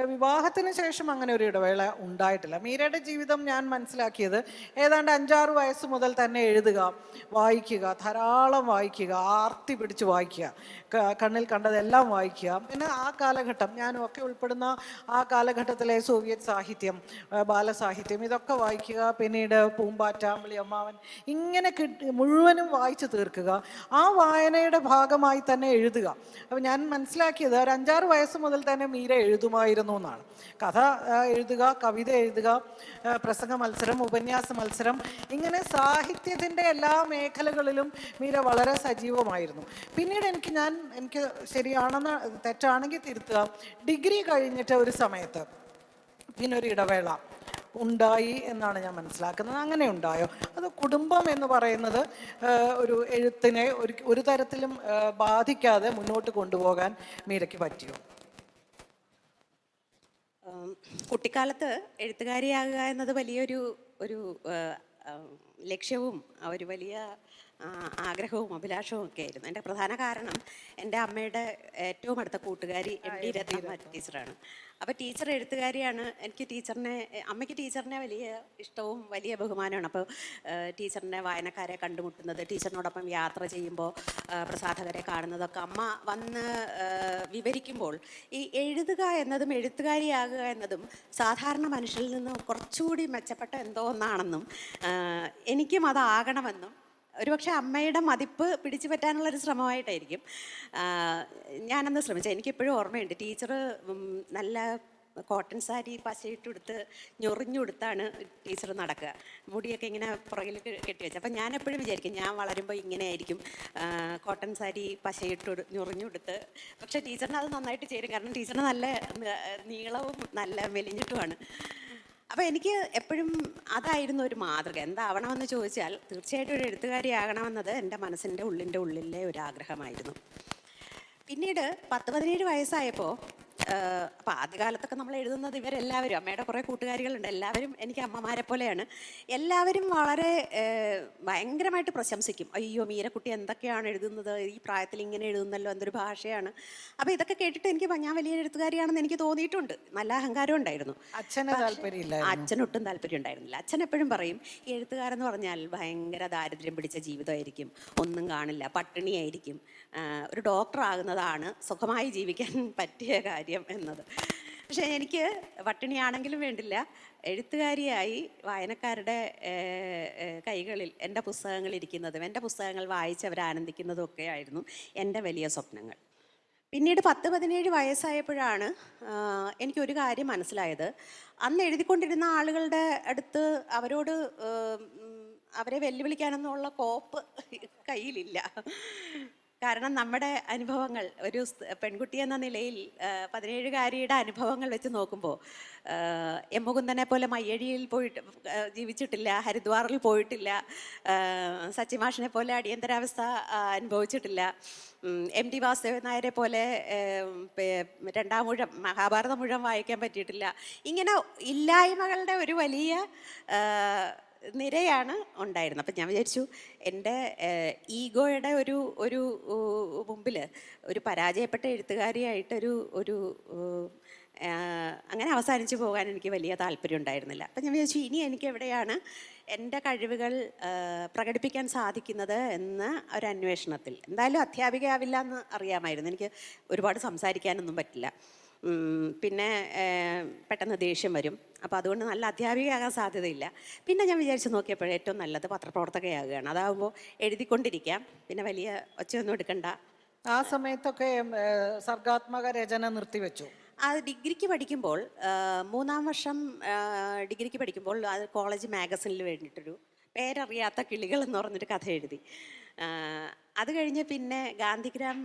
വിവാഹത്തിന് ശേഷം അങ്ങനെ ഒരു ഇടവേള ഉണ്ടായിട്ടില്ല. മീരയുടെ ജീവിതം ഞാൻ മനസ്സിലാക്കിയത് ഏതാണ്ട് 5-6 വയസ്സ് മുതൽ തന്നെ എഴുതുക, വായിക്കുക, ധാരാളം വായിക്കുക, ആർത്തി പിടിച്ച് വായിക്കുക, കണ്ണിൽ കണ്ടതെല്ലാം വായിക്കുക. പിന്നെ ആ കാലഘട്ടം, ഞാനും ഒക്കെ ഉൾപ്പെടുന്ന ആ കാലഘട്ടത്തിലെ സോവിയറ്റ് സാഹിത്യം, ബാലസാഹിത്യം, ഇതൊക്കെ വായിക്കുക. പിന്നീട് പൂമ്പാറ്റ, അമ്മാവൻ, ഇങ്ങനെ മുഴുവനും വായിച്ചു തീർക്കുക. ആ വായനയുടെ ഭാഗമായി തന്നെ എഴുതുക. അപ്പോൾ ഞാൻ മനസ്സിലാക്കിയത് ഒരു 5-6 വയസ്സ് മുതൽ തന്നെ മീര എഴുതുമായിരുന്നു എന്നാണ്. കഥ എഴുതുക, കവിത എഴുതുക, പ്രസംഗ മത്സരം, ഉപന്യാസ മത്സരം, ഇങ്ങനെ സാഹിത്യത്തിൻ്റെ എല്ലാ മേഖലകളിലും മീര വളരെ സജീവമായിരുന്നു. പിന്നീട് എനിക്ക് ശരിയാണെന്ന്, തെറ്റാണെങ്കിൽ തിരുത്തുക, ഡിഗ്രി കഴിഞ്ഞിട്ട് ഒരു സമയത്ത് പിന്നൊരു ഇടവേള ഉണ്ടായി എന്നാണ് ഞാൻ മനസ്സിലാക്കുന്നത്. അങ്ങനെ ഉണ്ടായോ? അത് കുടുംബം എന്ന് പറയുന്നത് ഒരു എഴുത്തിനെ ഒരു തരത്തിലും ബാധിക്കാതെ മുന്നോട്ട് കൊണ്ടുപോകാൻ മീരയ്ക്ക് പറ്റിയോ? കുട്ടിക്കാലത്ത് എഴുത്തുകാരിയാകുക എന്നത് വലിയൊരു ലക്ഷ്യവും ഒരു വലിയ ആഗ്രഹവും അഭിലാഷവും ഒക്കെ ആയിരുന്നു. എൻ്റെ പ്രധാന കാരണം എൻ്റെ അമ്മയുടെ ഏറ്റവും അടുത്ത കൂട്ടുകാരി MD രത്നമ്മ ടീച്ചറാണ്. അപ്പോൾ ടീച്ചർ എഴുത്തുകാരിയാണ്. എനിക്ക് അമ്മയ്ക്ക് ടീച്ചറിനെ വലിയ ഇഷ്ടവും വലിയ ബഹുമാനമാണ്. അപ്പോൾ ടീച്ചറിനെ വായനക്കാരെ കണ്ടുമുട്ടുന്നത്, ടീച്ചറിനോടൊപ്പം യാത്ര ചെയ്യുമ്പോൾ പ്രസാധകരെ കാണുന്നതൊക്കെ അമ്മ വന്ന് വിവരിക്കുമ്പോൾ ഈ എഴുതുക എന്നതും എഴുത്തുകാരിയാകുക എന്നതും സാധാരണ മനുഷ്യരിൽ നിന്ന് കുറച്ചുകൂടി മെച്ചപ്പെട്ട എന്തോ ഒന്നാണെന്നും എനിക്കും അതാകണമെന്നും ഒരുപക്ഷെ അമ്മയുടെ മതിപ്പ് പിടിച്ചു പറ്റാനുള്ളൊരു ശ്രമമായിട്ടായിരിക്കും ഞാനന്ന് ശ്രമിച്ചത്. എനിക്കെപ്പോഴും ഓർമ്മയുണ്ട്, ടീച്ചർ നല്ല കോട്ടൺ സാരി പശയിട്ടുടുത്ത് ഞൊറിഞ്ഞുടുത്താണ് ടീച്ചർ നടക്കുക. മുടിയൊക്കെ ഇങ്ങനെ പുറകിൽ കെട്ടിവെച്ച്. അപ്പം ഞാൻ എപ്പോഴും വിചാരിക്കും ഞാൻ വളരുമ്പോൾ ഇങ്ങനെ ആയിരിക്കും, കോട്ടൺ സാരി പശയിട്ട് ഞൊറിഞ്ഞുടുത്ത്. പക്ഷേ ടീച്ചറിന് അത് നന്നായിട്ട് ചേരും, കാരണം ടീച്ചറിന് നല്ല നീളവും നല്ല മെലിഞ്ഞിട്ടുമാണ്. അപ്പോൾ എനിക്ക് എപ്പോഴും അതായിരുന്നു ഒരു മാതൃക. എന്താവണമെന്ന് ചോദിച്ചാൽ തീർച്ചയായിട്ടും ഒരു എഴുത്തുകാരിയാകണമെന്നത് എൻ്റെ മനസ്സിൻ്റെ ഉള്ളിലെ ഒരു ആഗ്രഹമായിരുന്നു. പിന്നീട് 10-17 വയസ്സായപ്പോൾ, അപ്പോൾ ആദ്യകാലത്തൊക്കെ നമ്മൾ എഴുതുന്നത് ഇവരെല്ലാവരും, അമ്മയുടെ കുറേ കൂട്ടുകാരികളുണ്ട്, എല്ലാവരും എനിക്ക് അമ്മമാരെ പോലെയാണ്. എല്ലാവരും വളരെ ഭയങ്കരമായിട്ട് പ്രശംസിക്കും. അയ്യോ മീരക്കുട്ടി എന്തൊക്കെയാണ് എഴുതുന്നത്, ഈ പ്രായത്തിൽ ഇങ്ങനെ എഴുതുന്നല്ലോ, എന്തൊരു ഭാഷയാണ്. അപ്പോൾ ഇതൊക്കെ കേട്ടിട്ട് ഞാൻ വലിയ എഴുത്തുകാരിയാണെന്ന് എനിക്ക് തോന്നിയിട്ടുണ്ട്. നല്ല അഹങ്കാരം ഉണ്ടായിരുന്നു. അച്ഛന് താല്പര്യമില്ല? അച്ഛനൊട്ടും താല്പര്യം ഉണ്ടായിരുന്നില്ല. അച്ഛൻ എപ്പോഴും പറയും ഈ എഴുത്തുകാരെന്ന് പറഞ്ഞാൽ ഭയങ്കര ദാരിദ്ര്യം പിടിച്ച ജീവിതമായിരിക്കും, ഒന്നും കാണില്ല, പട്ടിണിയായിരിക്കും, ഒരു ഡോക്ടർ ആകുന്നതാണ് സുഖമായി ജീവിക്കാൻ പറ്റിയ കാര്യം എന്നത്. പക്ഷേ എനിക്ക് പട്ടിണിയാണെങ്കിലും വേണ്ടില്ല, എഴുത്തുകാരിയായി വായനക്കാരുടെ കൈകളിൽ എൻ്റെ പുസ്തകങ്ങൾ ഇരിക്കുന്നതും എൻ്റെ പുസ്തകങ്ങൾ വായിച്ച് അവർ ആനന്ദിക്കുന്നതും ഒക്കെ ആയിരുന്നു എൻ്റെ വലിയ സ്വപ്നങ്ങൾ. പിന്നീട് 10-17 വയസ്സായപ്പോഴാണ് എനിക്കൊരു കാര്യം മനസ്സിലായത്. അന്ന് എഴുതിക്കൊണ്ടിരുന്ന ആളുകളുടെ അടുത്ത് അവരെ വെല്ലുവിളിക്കാനെന്നുള്ള കോപ്പ് കയ്യിലില്ല. കാരണം നമ്മുടെ അനുഭവങ്ങൾ, ഒരു പെൺകുട്ടി എന്ന നിലയിൽ 17കാരിയുടെ അനുഭവങ്ങൾ വെച്ച് നോക്കുമ്പോൾ, എം മുകുന്ദനെ പോലെ മയ്യഴിയിൽ പോയിട്ട് ജീവിച്ചിട്ടില്ല, ഹരിദ്വാറിൽ പോയിട്ടില്ല, സച്ചിമാഷിനെ പോലെ അടിയന്തരാവസ്ഥ അനുഭവിച്ചിട്ടില്ല, എം ടി വാസുദേവൻ നായരെ പോലെ രണ്ടാം മുഴം മഹാഭാരതം മുഴുവൻ വായിക്കാൻ പറ്റിയിട്ടില്ല. ഇങ്ങനെ ഇല്ലായ്മകളുടെ ഒരു വലിയ നിരയാണ് ഉണ്ടായിരുന്നത്. അപ്പം ഞാൻ വിചാരിച്ചു എൻ്റെ ഈഗോയുടെ ഒരു മുമ്പിൽ ഒരു പരാജയപ്പെട്ട എഴുത്തുകാരിയായിട്ടൊരു അങ്ങനെ അവസാനിച്ചു പോകാൻ എനിക്ക് വലിയ താല്പര്യം ഉണ്ടായിരുന്നില്ല. അപ്പം ഞാൻ വിചാരിച്ചു ഇനി എനിക്ക് എവിടെയാണ് എൻ്റെ കഴിവുകൾ പ്രകടിപ്പിക്കാൻ സാധിക്കുന്നത് എന്ന ഒരു അന്വേഷണത്തിൽ. എന്തായാലും അധ്യാപികയാവില്ല എന്ന് അറിയാമായിരുന്നു, എനിക്ക് ഒരുപാട് സംസാരിക്കാനൊന്നും പറ്റില്ല, പിന്നെ പെട്ടെന്ന് ദേഷ്യം വരും. അപ്പോൾ അതുകൊണ്ട് നല്ല അധ്യാപികയാകാൻ സാധ്യതയില്ല. പിന്നെ ഞാൻ വിചാരിച്ച് നോക്കിയപ്പോൾ ഏറ്റവും നല്ലത് പത്രപ്രവർത്തകയാകുകയാണ്. അതാകുമ്പോൾ എഴുതിക്കൊണ്ടിരിക്കാം, പിന്നെ വലിയ ഒച്ചയൊന്നും എടുക്കണ്ട. ആ സമയത്തൊക്കെ സർഗാത്മക രചന നിർത്തിവെച്ചു. അത് ഡിഗ്രിക്ക് പഠിക്കുമ്പോൾ, 3-ാം വർഷം ഡിഗ്രിക്ക് പഠിക്കുമ്പോൾ അത് കോളേജ് മാഗസിനിൽ വേണ്ടിയിട്ടൊരു പേരറിയാത്ത കിളികൾ എന്ന് പറഞ്ഞൊരു കഥ എഴുതി. അത് കഴിഞ്ഞ് പിന്നെ ഗാന്ധിഗ്രാം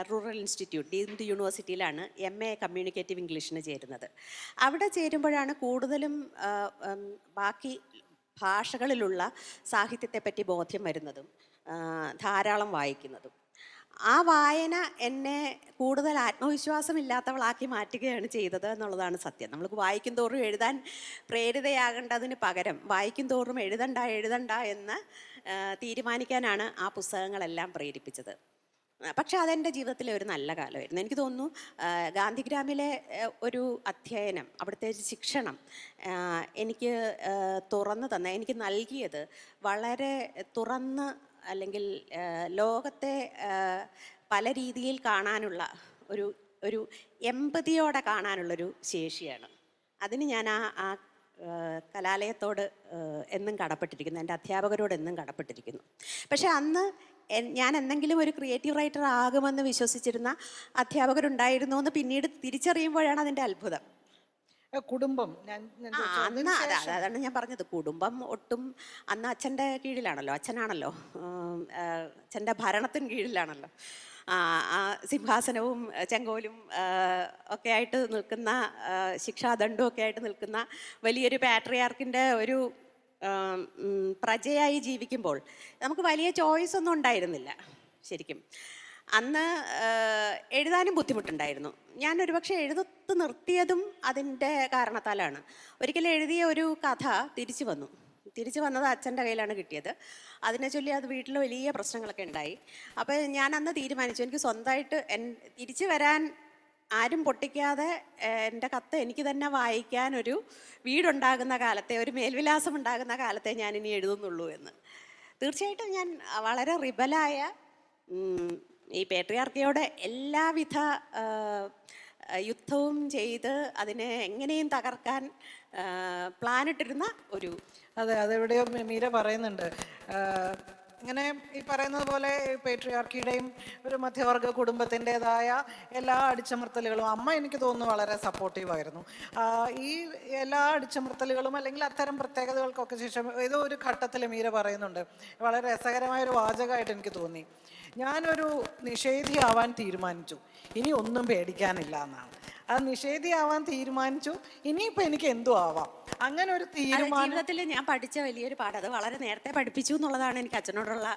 റൂറൽ ഇൻസ്റ്റിറ്റ്യൂട്ട്, ഡീംഡ് യൂണിവേഴ്സിറ്റിയിലാണ് MA കമ്മ്യൂണിക്കേറ്റീവ് ഇംഗ്ലീഷിന് ചേരുന്നത്. അവിടെ ചേരുമ്പോഴാണ് കൂടുതലും ബാക്കി ഭാഷകളിലുള്ള സാഹിത്യത്തെപ്പറ്റി ബോധ്യം വരുന്നതും ധാരാളം വായിക്കുന്നതും. ആ വായന എന്നെ കൂടുതൽ ആത്മവിശ്വാസമില്ലാത്തവളാക്കി മാറ്റുകയാണ് ചെയ്തത് എന്നുള്ളതാണ് സത്യം. നമുക്ക് വായിക്കും തോറും എഴുതാൻ പ്രേരിതയാകേണ്ടതിന് പകരം വായിക്കും തോറും എഴുതണ്ട എന്ന് തീരുമാനിക്കാനാണ് ആ പുസ്തകങ്ങളെല്ലാം പ്രേരിപ്പിച്ചത്. പക്ഷെ അതെൻ്റെ ജീവിതത്തിലെ ഒരു നല്ല കാലമായിരുന്നു. എനിക്ക് തോന്നുന്നു ഗാന്ധിഗ്രാമിലെ ഒരു അധ്യയനം, അവിടുത്തെ ശിക്ഷണം എനിക്ക് എനിക്ക് നൽകിയത് വളരെ തുറന്ന്, അല്ലെങ്കിൽ ലോകത്തെ പല രീതിയിൽ കാണാനുള്ള ഒരു എമ്പതിയോടെ കാണാനുള്ളൊരു ശേഷിയാണ്. അതിന് ഞാൻ ആ കലാലയത്തോട് എന്നും കടപ്പെട്ടിരിക്കുന്നു, എൻ്റെ അധ്യാപകരോട് എന്നും കടപ്പെട്ടിരിക്കുന്നു. പക്ഷെ അന്ന് ഞാൻ എന്തെങ്കിലും ഒരു ക്രിയേറ്റീവ് റൈറ്റർ ആകുമെന്ന് വിശ്വസിച്ചിരുന്ന അധ്യാപകരുണ്ടായിരുന്നു എന്ന് പിന്നീട് തിരിച്ചറിയുമ്പോഴാണ് അതിൻ്റെ അത്ഭുതം. കുടുംബം അതാണ് ഞാൻ പറഞ്ഞത്. കുടുംബം ഒട്ടും അന്ന് അച്ഛൻ്റെ കീഴിലാണല്ലോ, അച്ഛനാണല്ലോ, അച്ഛൻ്റെ ഭരണത്തിന് കീഴിലാണല്ലോ. സിംഹാസനവും ചെങ്കോലും ഒക്കെ ആയിട്ട് നിൽക്കുന്ന, ശിക്ഷാദണ്ഡും ഒക്കെ ആയിട്ട് നിൽക്കുന്ന വലിയൊരു പാട്രിയാർക്കിൻ്റെ ഒരു പ്രജയായി ജീവിക്കുമ്പോൾ നമുക്ക് വലിയ ചോയ്സ് ഒന്നും ഉണ്ടായിരുന്നില്ല ശരിക്കും. അന്ന് എഴുതാനും ബുദ്ധിമുട്ടുണ്ടായിരുന്നു. ഞാൻ ഒരുപക്ഷെ എഴുത്ത് നിർത്തിയതും അതിൻ്റെ കാരണത്താലാണ്. ഒരിക്കലും എഴുതിയ ഒരു കഥ തിരിച്ചു വന്നത് അച്ഛൻ്റെ കയ്യിലാണ് കിട്ടിയത്. അതിനെ ചൊല്ലി അത് വീട്ടിൽ വലിയ പ്രശ്നങ്ങളൊക്കെ ഉണ്ടായി. അപ്പോൾ ഞാൻ അന്ന് തീരുമാനിച്ചു എനിക്ക് സ്വന്തമായിട്ട് തിരിച്ചു വരാൻ ആരും പൊട്ടിക്കാതെ എൻ്റെ കത്ത് എനിക്ക് തന്നെ വായിക്കാൻ ഒരു വീടുണ്ടാകുന്ന കാലത്തെ, ഒരു മേൽവിലാസം ഉണ്ടാകുന്ന കാലത്തെ ഞാൻ ഇനി എഴുതുന്നുള്ളൂ എന്ന്. തീർച്ചയായിട്ടും ഞാൻ വളരെ റിബലായ ഈ പേട്രിയാർക്കിയോടെ എല്ലാവിധ യുദ്ധവും ചെയ്ത് അതിനെ എങ്ങനെയും തകർക്കാൻ പ്ലാനിട്ടിരുന്ന ഒരു. അതെ, അതെവിടെയോ മീര പറയുന്നുണ്ട്. ഇങ്ങനെ ഈ പറയുന്നത് പോലെ പേട്രിയാർക്കിയുടെയും ഒരു മധ്യവർഗ കുടുംബത്തിൻ്റെതായ എല്ലാ അടിച്ചമർത്തലുകളും അമ്മ എനിക്ക് തോന്നുന്നു വളരെ സപ്പോർട്ടീവായിരുന്നു. ഈ എല്ലാ അടിച്ചമർത്തലുകളും അല്ലെങ്കിൽ അത്തരം പ്രത്യേകതകൾക്കൊക്കെ ശേഷം ഏതോ ഒരു ഘട്ടത്തിൽ മീര പറയുന്നുണ്ട്, വളരെ രസകരമായൊരു വാചകമായിട്ട് എനിക്ക് തോന്നി, ഞാനൊരു നിഷേധിയാവാൻ തീരുമാനിച്ചു, ഇനി ഒന്നും പേടിക്കാനില്ല എന്നാണ്. ആ നിഷേധിയാവാൻ തീരുമാനിച്ചു, ഇനിയിപ്പോൾ എനിക്ക് എന്തു ആവാം, അങ്ങനെ ഒരു തീരുമാനം. ജീവിതത്തിൽ ഞാൻ പഠിച്ച വലിയൊരു പാഠം, അത് വളരെ നേരത്തെ പഠിപ്പിച്ചു എന്നുള്ളതാണ് എനിക്ക് അച്ഛനോടുള്ള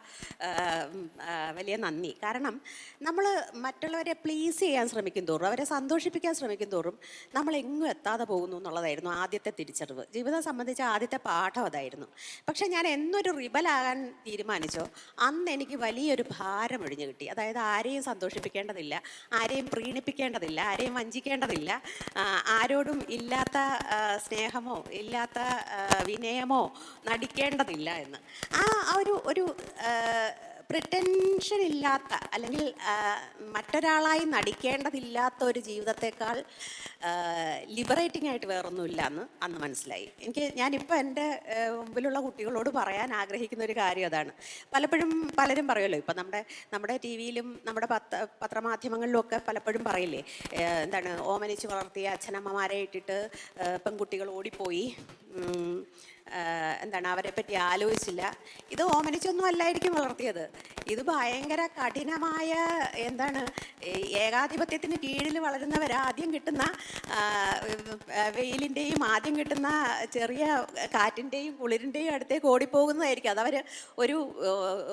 വലിയ നന്ദി. കാരണം നമ്മൾ മറ്റുള്ളവരെ പ്ലീസ് ചെയ്യാൻ ശ്രമിക്കും തോറും, അവരെ സന്തോഷിപ്പിക്കാൻ ശ്രമിക്കും തോറും നമ്മൾ എങ്ങും എത്താതെ പോകുന്നു എന്നുള്ളതായിരുന്നു ആദ്യത്തെ തിരിച്ചറിവ്. ജീവിതം സംബന്ധിച്ച ആദ്യത്തെ പാഠം അതായിരുന്നു. പക്ഷെ ഞാൻ എന്നൊരു റിബലാകാൻ തീരുമാനിച്ചോ അന്ന് എനിക്ക് വലിയൊരു ഭാരം ഒഴിഞ്ഞു കിട്ടി. അതായത് ആരെയും സന്തോഷിപ്പിക്കേണ്ടതില്ല, ആരെയും പ്രീണിപ്പിക്കേണ്ടതില്ല, ആരെയും വഞ്ചിക്കേണ്ടതില്ല, ആരോടും ഇല്ലാത്ത സ്നേഹമോ ഇല്ലാത്ത വിനയമോ നടിക്കേണ്ടതില്ല എന്ന്. ആ ഒരു പ്രിറ്റൻഷൻ ഇല്ലാത്ത, അല്ലെങ്കിൽ മറ്റൊരാളായി നടിക്കേണ്ടതില്ലാത്ത ഒരു ജീവിതത്തെക്കാൾ ലിബറേറ്റിംഗ് ആയിട്ട് വേറൊന്നുമില്ല എന്ന് അന്ന് മനസ്സിലായി എനിക്ക്. ഞാനിപ്പോൾ എൻ്റെ മുമ്പിലുള്ള കുട്ടികളോട് പറയാൻ ആഗ്രഹിക്കുന്ന ഒരു കാര്യം അതാണ്. പലപ്പോഴും പലരും പറയുമല്ലോ, ഇപ്പം നമ്മുടെ ടി വിയിലും നമ്മുടെ പത്രമാധ്യമങ്ങളിലും ഒക്കെ പലപ്പോഴും പറയില്ലേ, എന്താണ്, ഓമനിച്ച് വളർത്തിയ അച്ഛനമ്മമാരെ ഇട്ടിട്ട് പെൺകുട്ടികൾ ഓടിപ്പോയി, എന്താണ്, അവരെ പറ്റി ആലോചിച്ചില്ല. ഇത് ഓമനിച്ചൊന്നും അല്ലായിരിക്കും വളർത്തിയത്. ഇത് ഭയങ്കര കഠിനമായ, എന്താണ്, ഏകാധിപത്യത്തിന് കീഴിൽ വളരുന്നവർ ആദ്യം കിട്ടുന്ന വെയിലിൻ്റെയും ആദ്യം കിട്ടുന്ന ചെറിയ കാറ്റിൻ്റെയും കുളിരിൻ്റെയും അടുത്തേക്ക് ഓടിപ്പോകുന്നതായിരിക്കും. അതവർ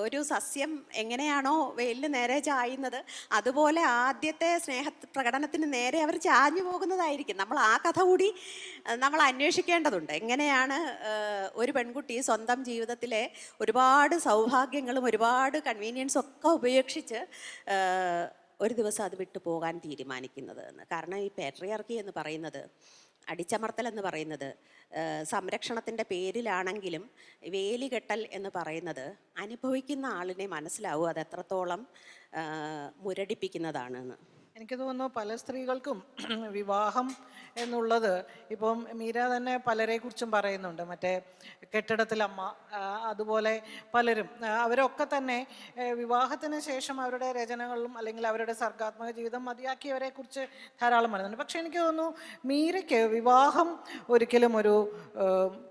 ഒരു സസ്യം എങ്ങനെയാണോ വെയിലിന് നേരെ ചായുന്നത് അതുപോലെ ആദ്യത്തെ സ്നേഹ പ്രകടനത്തിന് നേരെ അവർ ചാഞ്ഞു പോകുന്നതായിരിക്കും. നമ്മൾ ആ കഥ കൂടി നമ്മൾ അന്വേഷിക്കേണ്ടതുണ്ട്. എങ്ങനെയാണ് ഒരു പെൺകുട്ടി സ്വന്തം ജീവിതത്തിലെ ഒരുപാട് സൗഭാഗ്യങ്ങളും ഒരുപാട് കൺവീനിയൻസും ഒക്കെ ഉപേക്ഷിച്ച് ഒരു ദിവസം അത് വിട്ടു പോകാൻ തീരുമാനിക്കുന്നത് എന്ന്. കാരണം ഈ പേട്രിയാർക്കി എന്ന് പറയുന്നത്, അടിച്ചമർത്തൽ എന്ന് പറയുന്നത്, സംരക്ഷണത്തിൻ്റെ പേരിലാണെങ്കിലും വേലികെട്ടൽ എന്ന് പറയുന്നത് അനുഭവിക്കുന്ന ആളിനെ മനസ്സിലാവും അത് എത്രത്തോളം മുരടിപ്പിക്കുന്നതാണെന്ന്. എനിക്ക് തോന്നുന്നു പല സ്ത്രീകൾക്കും വിവാഹം എന്നുള്ളത്, ഇപ്പം മീര തന്നെ പലരെ കുറിച്ചും പറയുന്നുണ്ട്, മറ്റേ കെട്ടിടത്തിലമ്മ, അതുപോലെ പലരും, അവരൊക്കെ തന്നെ വിവാഹത്തിന് ശേഷം അവരുടെ രചനകളിലും അല്ലെങ്കിൽ അവരുടെ സർഗാത്മക ജീവിതം മതിയാക്കിയവരെ കുറിച്ച് ധാരാളം പറയുന്നുണ്ട്. പക്ഷെ എനിക്ക് തോന്നുന്നു മീരയ്ക്ക് വിവാഹം ഒരിക്കലും ഒരു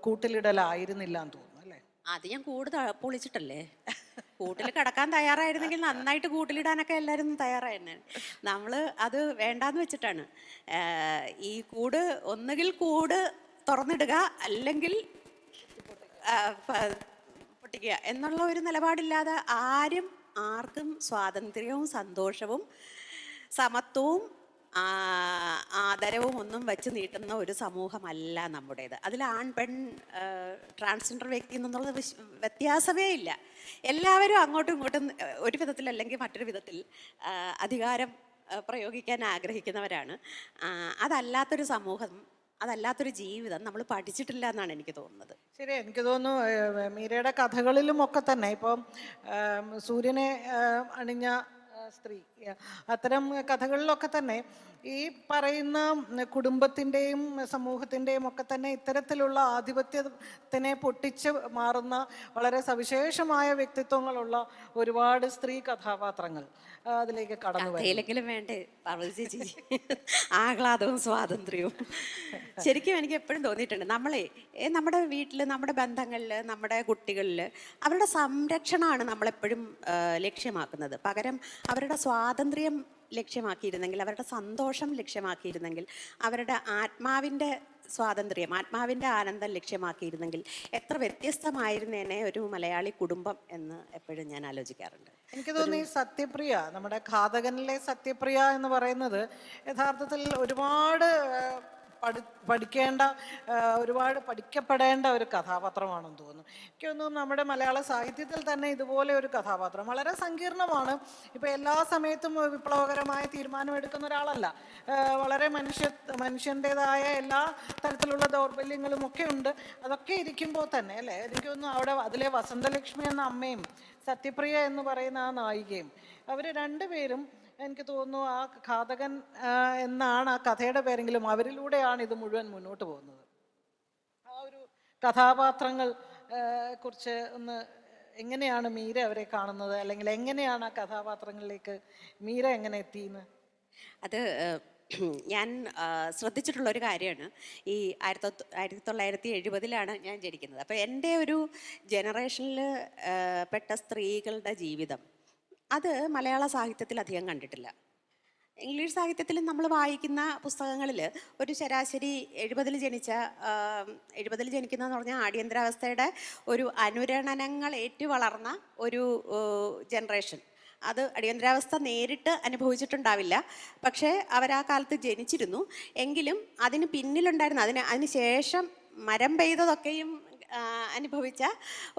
കൂട്ടിലിടലായിരുന്നില്ല എന്ന് തോന്നുന്നു. അത് ഞാൻ കൂടുതൽ പൊളിച്ചിട്ടല്ലേ. കൂട്ടിൽ കിടക്കാൻ തയ്യാറായിരുന്നെങ്കിൽ നന്നായിട്ട് കൂട്ടിലിടാനൊക്കെ എല്ലാവരും തയ്യാറായിരുന്നു. നമ്മൾ അത് വേണ്ടാന്ന് വെച്ചിട്ടാണ്. ഈ കൂട് ഒന്നുകിൽ കൂട് തുറന്നിടുക അല്ലെങ്കിൽ പൊട്ടിക്കുക എന്നുള്ള ഒരു നിലപാടില്ലാതെ ആർക്കും സ്വാതന്ത്ര്യവും സന്തോഷവും സമത്വവും ആദരവും ഒന്നും വെച്ച് നീട്ടുന്ന ഒരു സമൂഹമല്ല നമ്മുടേത്. അതിൽ ആൺ പെൺ ട്രാൻസ്ജെൻഡർ വ്യക്തി എന്നുള്ളത് വ്യത്യാസമേ ഇല്ല. എല്ലാവരും അങ്ങോട്ടും ഇങ്ങോട്ടും ഒരു വിധത്തിൽ അല്ലെങ്കിൽ മറ്റൊരു വിധത്തിൽ അധികാരം പ്രയോഗിക്കാൻ ആഗ്രഹിക്കുന്നവരാണ്. അതല്ലാത്തൊരു സമൂഹം, അതല്ലാത്തൊരു ജീവിതം നമ്മൾ പഠിച്ചിട്ടില്ല എന്നാണ് എനിക്ക് തോന്നുന്നത്. ശരി, എനിക്ക് തോന്നുന്നു മീരയുടെ കഥകളിലും ഒക്കെ തന്നെ ഇപ്പം സൂര്യനെ അണിഞ്ഞ സ്ത്രീ, അത്തരം കഥകളിലൊക്കെ തന്നെ ഈ പറയുന്ന കുടുംബത്തിൻ്റെയും സമൂഹത്തിൻ്റെയും ഒക്കെ തന്നെ ഇത്തരത്തിലുള്ള ആധിപത്യത്തിനെ പൊട്ടിച്ച് മാറുന്ന വളരെ സവിശേഷമായ വ്യക്തിത്വങ്ങളുള്ള ഒരുപാട് സ്ത്രീ കഥാപാത്രങ്ങൾ അതിലേക്ക് കടന്നു വരും. വേണ്ടേ പാർവതി ചേച്ചി, ആഹ്ലാദവും സ്വാതന്ത്ര്യവും. ശരിക്കും എനിക്ക് എപ്പോഴും തോന്നിയിട്ടുണ്ട്, നമ്മുടെ വീട്ടിൽ, നമ്മുടെ ബന്ധങ്ങളിൽ, നമ്മുടെ കുട്ടികളിൽ അവരുടെ സംരക്ഷണമാണ് നമ്മളെപ്പോഴും ലക്ഷ്യമാക്കുന്നത്. പകരം അവരുടെ സ്വാതന്ത്ര്യം ലക്ഷ്യമാക്കിയിരുന്നെങ്കിൽ, അവരുടെ സന്തോഷം ലക്ഷ്യമാക്കിയിരുന്നെങ്കിൽ, അവരുടെ ആത്മാവിൻ്റെ സ്വാതന്ത്ര്യം, ആത്മാവിൻ്റെ ആനന്ദം ലക്ഷ്യമാക്കിയിരുന്നെങ്കിൽ എത്ര വ്യത്യസ്തമായിരുന്നേനെ ഒരു മലയാളി കുടുംബം എന്ന് എപ്പോഴും ഞാൻ ആലോചിക്കാറുണ്ട്. എനിക്ക് തോന്നുന്നു ഈ സത്യപ്രിയ, നമ്മുടെ ഘാതകനിലെ സത്യപ്രിയ എന്ന് പറയുന്നത് യഥാർത്ഥത്തിൽ ഒരുപാട് പഠിക്കേണ്ട ഒരുപാട് പഠിക്കപ്പെടേണ്ട ഒരു കഥാപാത്രമാണെന്ന് തോന്നുന്നു. എനിക്ക് തോന്നുന്നു നമ്മുടെ മലയാള സാഹിത്യത്തിൽ തന്നെ ഇതുപോലെ ഒരു കഥാപാത്രം വളരെ സങ്കീർണമാണ്. ഇപ്പോൾ എല്ലാ സമയത്തും വിപ്ലവകരമായ തീരുമാനമെടുക്കുന്ന ഒരാളല്ല. വളരെ മനുഷ്യൻ്റെതായ എല്ലാ തരത്തിലുള്ള ദൗർബല്യങ്ങളും ഒക്കെ ഉണ്ട്. അതൊക്കെ ഇരിക്കുമ്പോൾ തന്നെ അല്ലേ, എനിക്ക് തോന്നുന്നു അവിടെ അതിലെ വസന്തലക്ഷ്മി എന്ന അമ്മയും സത്യപ്രിയ എന്ന് പറയുന്ന ആ നായികയും അവർ രണ്ടുപേരും എനിക്ക് തോന്നുന്നു ആ ഘാതകൻ എന്നാണ് ആ കഥയുടെ പേരെങ്കിലും അവരിലൂടെയാണ് ഇത് മുഴുവൻ മുന്നോട്ട് പോകുന്നത്. ആ ഒരു കഥാപാത്രങ്ങൾ കുറിച്ച് ഒന്ന് എങ്ങനെയാണ് മീര അവരെ കാണുന്നത്, അല്ലെങ്കിൽ എങ്ങനെയാണ് ആ കഥാപാത്രങ്ങളിലേക്ക് മീര എങ്ങനെ എത്തിയെന്ന്? അത് ഞാൻ ശ്രദ്ധിച്ചിട്ടുള്ള ഒരു കാര്യമാണ്. ഈ 1970 ഞാൻ ജനിക്കുന്നത്. അപ്പോൾ എൻ്റെ ഒരു ജനറേഷനിൽ പെട്ട സ്ത്രീകളുടെ ജീവിതം അത് മലയാള സാഹിത്യത്തിൽ അധികം കണ്ടിട്ടില്ല. ഇംഗ്ലീഷ് സാഹിത്യത്തിൽ നമ്മൾ വായിക്കുന്ന പുസ്തകങ്ങളിൽ ഒരു ശരാശരി 70 ജനിക്കുന്നതെന്ന് പറഞ്ഞാൽ അടിയന്തരാവസ്ഥയുടെ ഒരു അനുരണനങ്ങൾ ഏറ്റുവളർന്ന ഒരു ജനറേഷൻ. അത് അടിയന്തരാവസ്ഥ നേരിട്ട് അനുഭവിച്ചിട്ടുണ്ടാവില്ല, പക്ഷേ അവരാ കാലത്ത് ജനിച്ചിരുന്നു. എങ്കിലും അതിന് പിന്നിലുണ്ടായിരുന്ന അതിന് ശേഷം മരം പെയ്തതൊക്കെയും അനുഭവിച്ച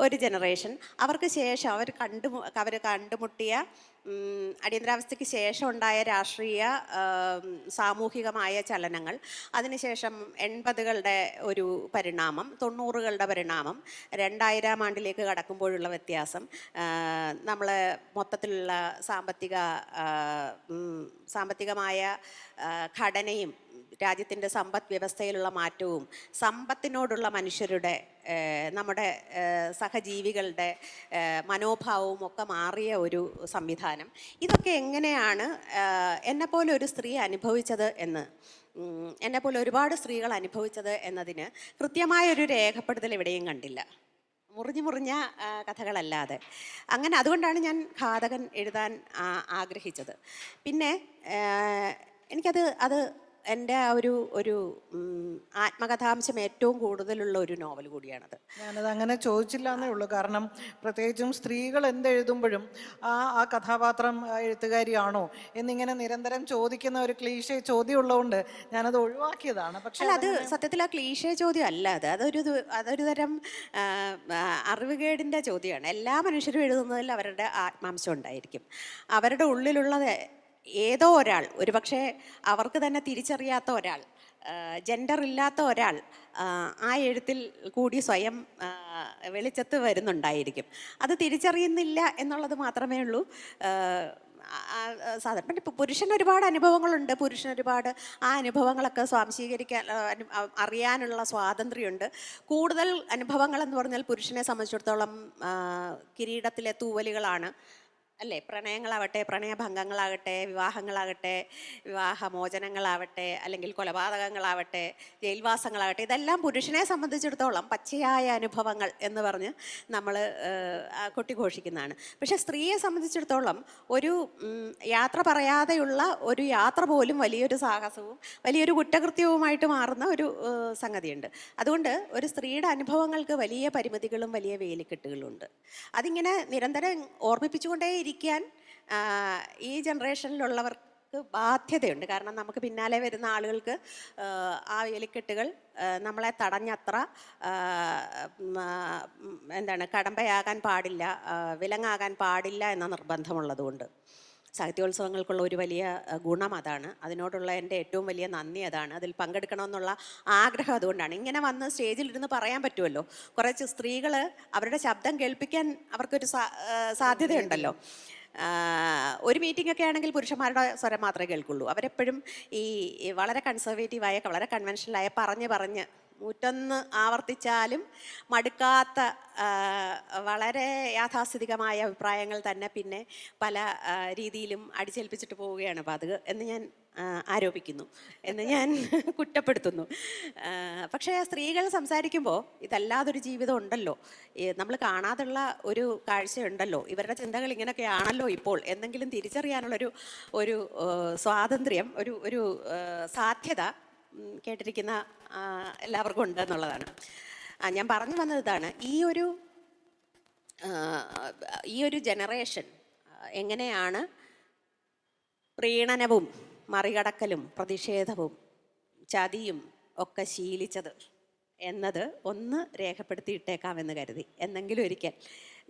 ഒരു ജനറേഷൻ. അവർക്ക് ശേഷം അവർ കണ്ടുമുട്ടിയ അടിയന്തരാവസ്ഥയ്ക്ക് ശേഷം ഉണ്ടായ രാഷ്ട്രീയ സാമൂഹികമായ ചലനങ്ങൾ, അതിനുശേഷം 80കളുടെ ഒരു പരിണാമം, 90കളുടെ പരിണാമം, 2000 ആണ്ടിലേക്ക് കടക്കുമ്പോഴുള്ള വ്യത്യാസം, നമ്മൾ മൊത്തത്തിലുള്ള സാമ്പത്തികമായ ഘടനയും രാജ്യത്തിൻ്റെ സമ്പദ് വ്യവസ്ഥയിലുള്ള മാറ്റവും സമ്പത്തിനോടുള്ള മനുഷ്യരുടെ നമ്മുടെ സഹജീവികളുടെ മനോഭാവവും ഒക്കെ മാറിയ ഒരു സംവിധാനം. ഇതൊക്കെ എങ്ങനെയാണ് എന്നെപ്പോലെ ഒരു സ്ത്രീ അനുഭവിച്ചത് എന്നെപ്പോലെ ഒരുപാട് സ്ത്രീകൾ അനുഭവിച്ചത് എന്നതിന് കൃത്യമായൊരു രേഖപ്പെടുത്തൽ എവിടെയും കണ്ടില്ല, മുറിഞ്ഞ കഥകളല്ലാതെ. അങ്ങനെ അതുകൊണ്ടാണ് ഞാൻ ഘാതകൻ എഴുതാൻ ആഗ്രഹിച്ചത്. പിന്നെ അത് എൻ്റെ ഒരു ആത്മകഥാംശം ഏറ്റവും കൂടുതലുള്ള ഒരു നോവൽ കൂടിയാണത്. ഞാനത് അങ്ങനെ ചോദിച്ചില്ല എന്നേ ഉള്ളൂ. കാരണം പ്രത്യേകിച്ചും സ്ത്രീകൾ എന്തെഴുതുമ്പോഴും ആ കഥാപാത്രം എഴുത്തുകാരിയാണോ എന്നിങ്ങനെ നിരന്തരം ചോദിക്കുന്ന ഒരു ക്ലീശേ ചോദ്യം ഉള്ളതുകൊണ്ട് ഞാനത് ഒഴിവാക്കിയതാണ്. പക്ഷേ അത് സത്യത്തിൽ ആ ക്ലീശേ ചോദ്യം അല്ല, അതൊരു തരം അറിവുകേടിൻ്റെ ചോദ്യമാണ്. എല്ലാ മനുഷ്യരും എഴുതുന്നതിൽ അവരുടെ ആത്മാംശം ഉണ്ടായിരിക്കും. അവരുടെ ഉള്ളിലുള്ളത് ഏതോ ഒരാൾ, ഒരുപക്ഷെ അവർക്ക് തന്നെ തിരിച്ചറിയാത്ത ഒരാൾ, ജെൻഡർ ഇല്ലാത്ത ഒരാൾ ആ എഴുത്തിൽ കൂടി സ്വയം വെളിച്ചത്ത് വരുന്നുണ്ടായിരിക്കും. അത് തിരിച്ചറിയുന്നില്ല എന്നുള്ളത് മാത്രമേ ഉള്ളൂ. സാധാരണ ഇപ്പോൾ പുരുഷന് ഒരുപാട് അനുഭവങ്ങളുണ്ട്, ആ അനുഭവങ്ങളൊക്കെ സ്വാംശീകരിക്കാൻ അറിയാനുള്ള സ്വാതന്ത്ര്യമുണ്ട്. കൂടുതൽ അനുഭവങ്ങളെന്ന് പറഞ്ഞാൽ പുരുഷനെ സംബന്ധിച്ചിടത്തോളം കിരീടത്തിലെ തൂവലുകളാണ് അല്ലേ. പ്രണയങ്ങളാവട്ടെ, പ്രണയഭംഗങ്ങളാകട്ടെ, വിവാഹങ്ങളാകട്ടെ, വിവാഹമോചനങ്ങളാവട്ടെ, അല്ലെങ്കിൽ കൊലപാതകങ്ങളാവട്ടെ, ജയിൽവാസങ്ങളാകട്ടെ, ഇതെല്ലാം പുരുഷനെ സംബന്ധിച്ചിടത്തോളം പച്ചയായ അനുഭവങ്ങൾ എന്ന് പറഞ്ഞ് നമ്മൾ കൊട്ടിഘോഷിക്കുന്നതാണ്. പക്ഷേ സ്ത്രീയെ സംബന്ധിച്ചിടത്തോളം ഒരു യാത്ര പറയാതെയുള്ള ഒരു യാത്ര പോലും വലിയൊരു സാഹസവും വലിയൊരു കുറ്റകൃത്യവുമായിട്ട് മാറുന്ന ഒരു സംഗതിയുണ്ട്. അതുകൊണ്ട് ഒരു സ്ത്രീയുടെ അനുഭവങ്ങൾക്ക് വലിയ പരിമിതികളും വലിയ വേലിക്കെട്ടുകളും ഉണ്ട്. അതിങ്ങനെ നിരന്തരം ഓർമ്മിപ്പിച്ചുകൊണ്ടേ ഇരിക്കാൻ ഈ ജനറേഷനിലുള്ളവർക്ക് ബാധ്യതയുണ്ട്. കാരണം നമുക്ക് പിന്നാലെ വരുന്ന ആളുകൾക്ക് ആ വേലിക്കെട്ടുകൾ നമ്മളെ തടഞ്ഞത്ര കടമ്പയാകാൻ പാടില്ല, വിലങ്ങാകാൻ പാടില്ല എന്ന നിർബന്ധമുള്ളതുകൊണ്ട്. സാഹിത്യോത്സവങ്ങൾക്കുള്ള ഒരു വലിയ ഗുണം അതാണ്. അതിനോടുള്ള എൻ്റെ ഏറ്റവും വലിയ നന്ദി അതാണ്. അതിൽ പങ്കെടുക്കണമെന്നുള്ള ആഗ്രഹം അതുകൊണ്ടാണ്. ഇങ്ങനെ വന്ന് സ്റ്റേജിലിരുന്ന് പറയാൻ പറ്റുമല്ലോ. കുറച്ച് സ്ത്രീകൾ അവരുടെ ശബ്ദം കേൾപ്പിക്കാൻ അവർക്കൊരു സാധ്യതയുണ്ടല്ലോ. ഒരു മീറ്റിംഗ് ഒക്കെ ആണെങ്കിൽ പുരുഷന്മാരുടെ സ്വരം മാത്രമേ കേൾക്കുള്ളൂ. അവരെപ്പോഴും ഈ വളരെ കൺസർവേറ്റീവായ, വളരെ കൺവെൻഷനലായ പറഞ്ഞ് 101 ആവർത്തിച്ചാലും മടുക്കാത്ത വളരെ യാഥാസ്ഥിതികമായ അഭിപ്രായങ്ങൾ തന്നെ പിന്നെ പല രീതിയിലും അടിച്ചേൽപ്പിച്ചിട്ട് പോവുകയാണ് അപ്പോൾ അത് എന്ന് ഞാൻ ആരോപിക്കുന്നു, എന്ന് ഞാൻ കുറ്റപ്പെടുത്തുന്നു. പക്ഷേ സ്ത്രീകൾ സംസാരിക്കുമ്പോൾ ഇതല്ലാതൊരു ജീവിതം ഉണ്ടല്ലോ, നമ്മൾ കാണാതുള്ള ഒരു കാഴ്ചയുണ്ടല്ലോ, ഇവരുടെ ചിന്തകൾ ഇങ്ങനെയൊക്കെയാണല്ലോ ഇപ്പോൾ എന്തെങ്കിലും തിരിച്ചറിയാനുള്ളൊരു സ്വാതന്ത്ര്യം, ഒരു സാധ്യത കേട്ടിരിക്കുന്ന എല്ലാവർക്കും ഉണ്ട് എന്നുള്ളതാണ്. ഞാൻ പറഞ്ഞു വന്നത് ഇതാണ്. ഈ ഒരു ജനറേഷൻ എങ്ങനെയാണ് പ്രീണനവും മറികടക്കലും പ്രതിഷേധവും ചതിയും ഒക്കെ ശീലിച്ചത് എന്നത് ഒന്ന് രേഖപ്പെടുത്തിയിട്ടേക്കാമെന്ന് കരുതി. എന്നെങ്കിലും ഒരിക്കൽ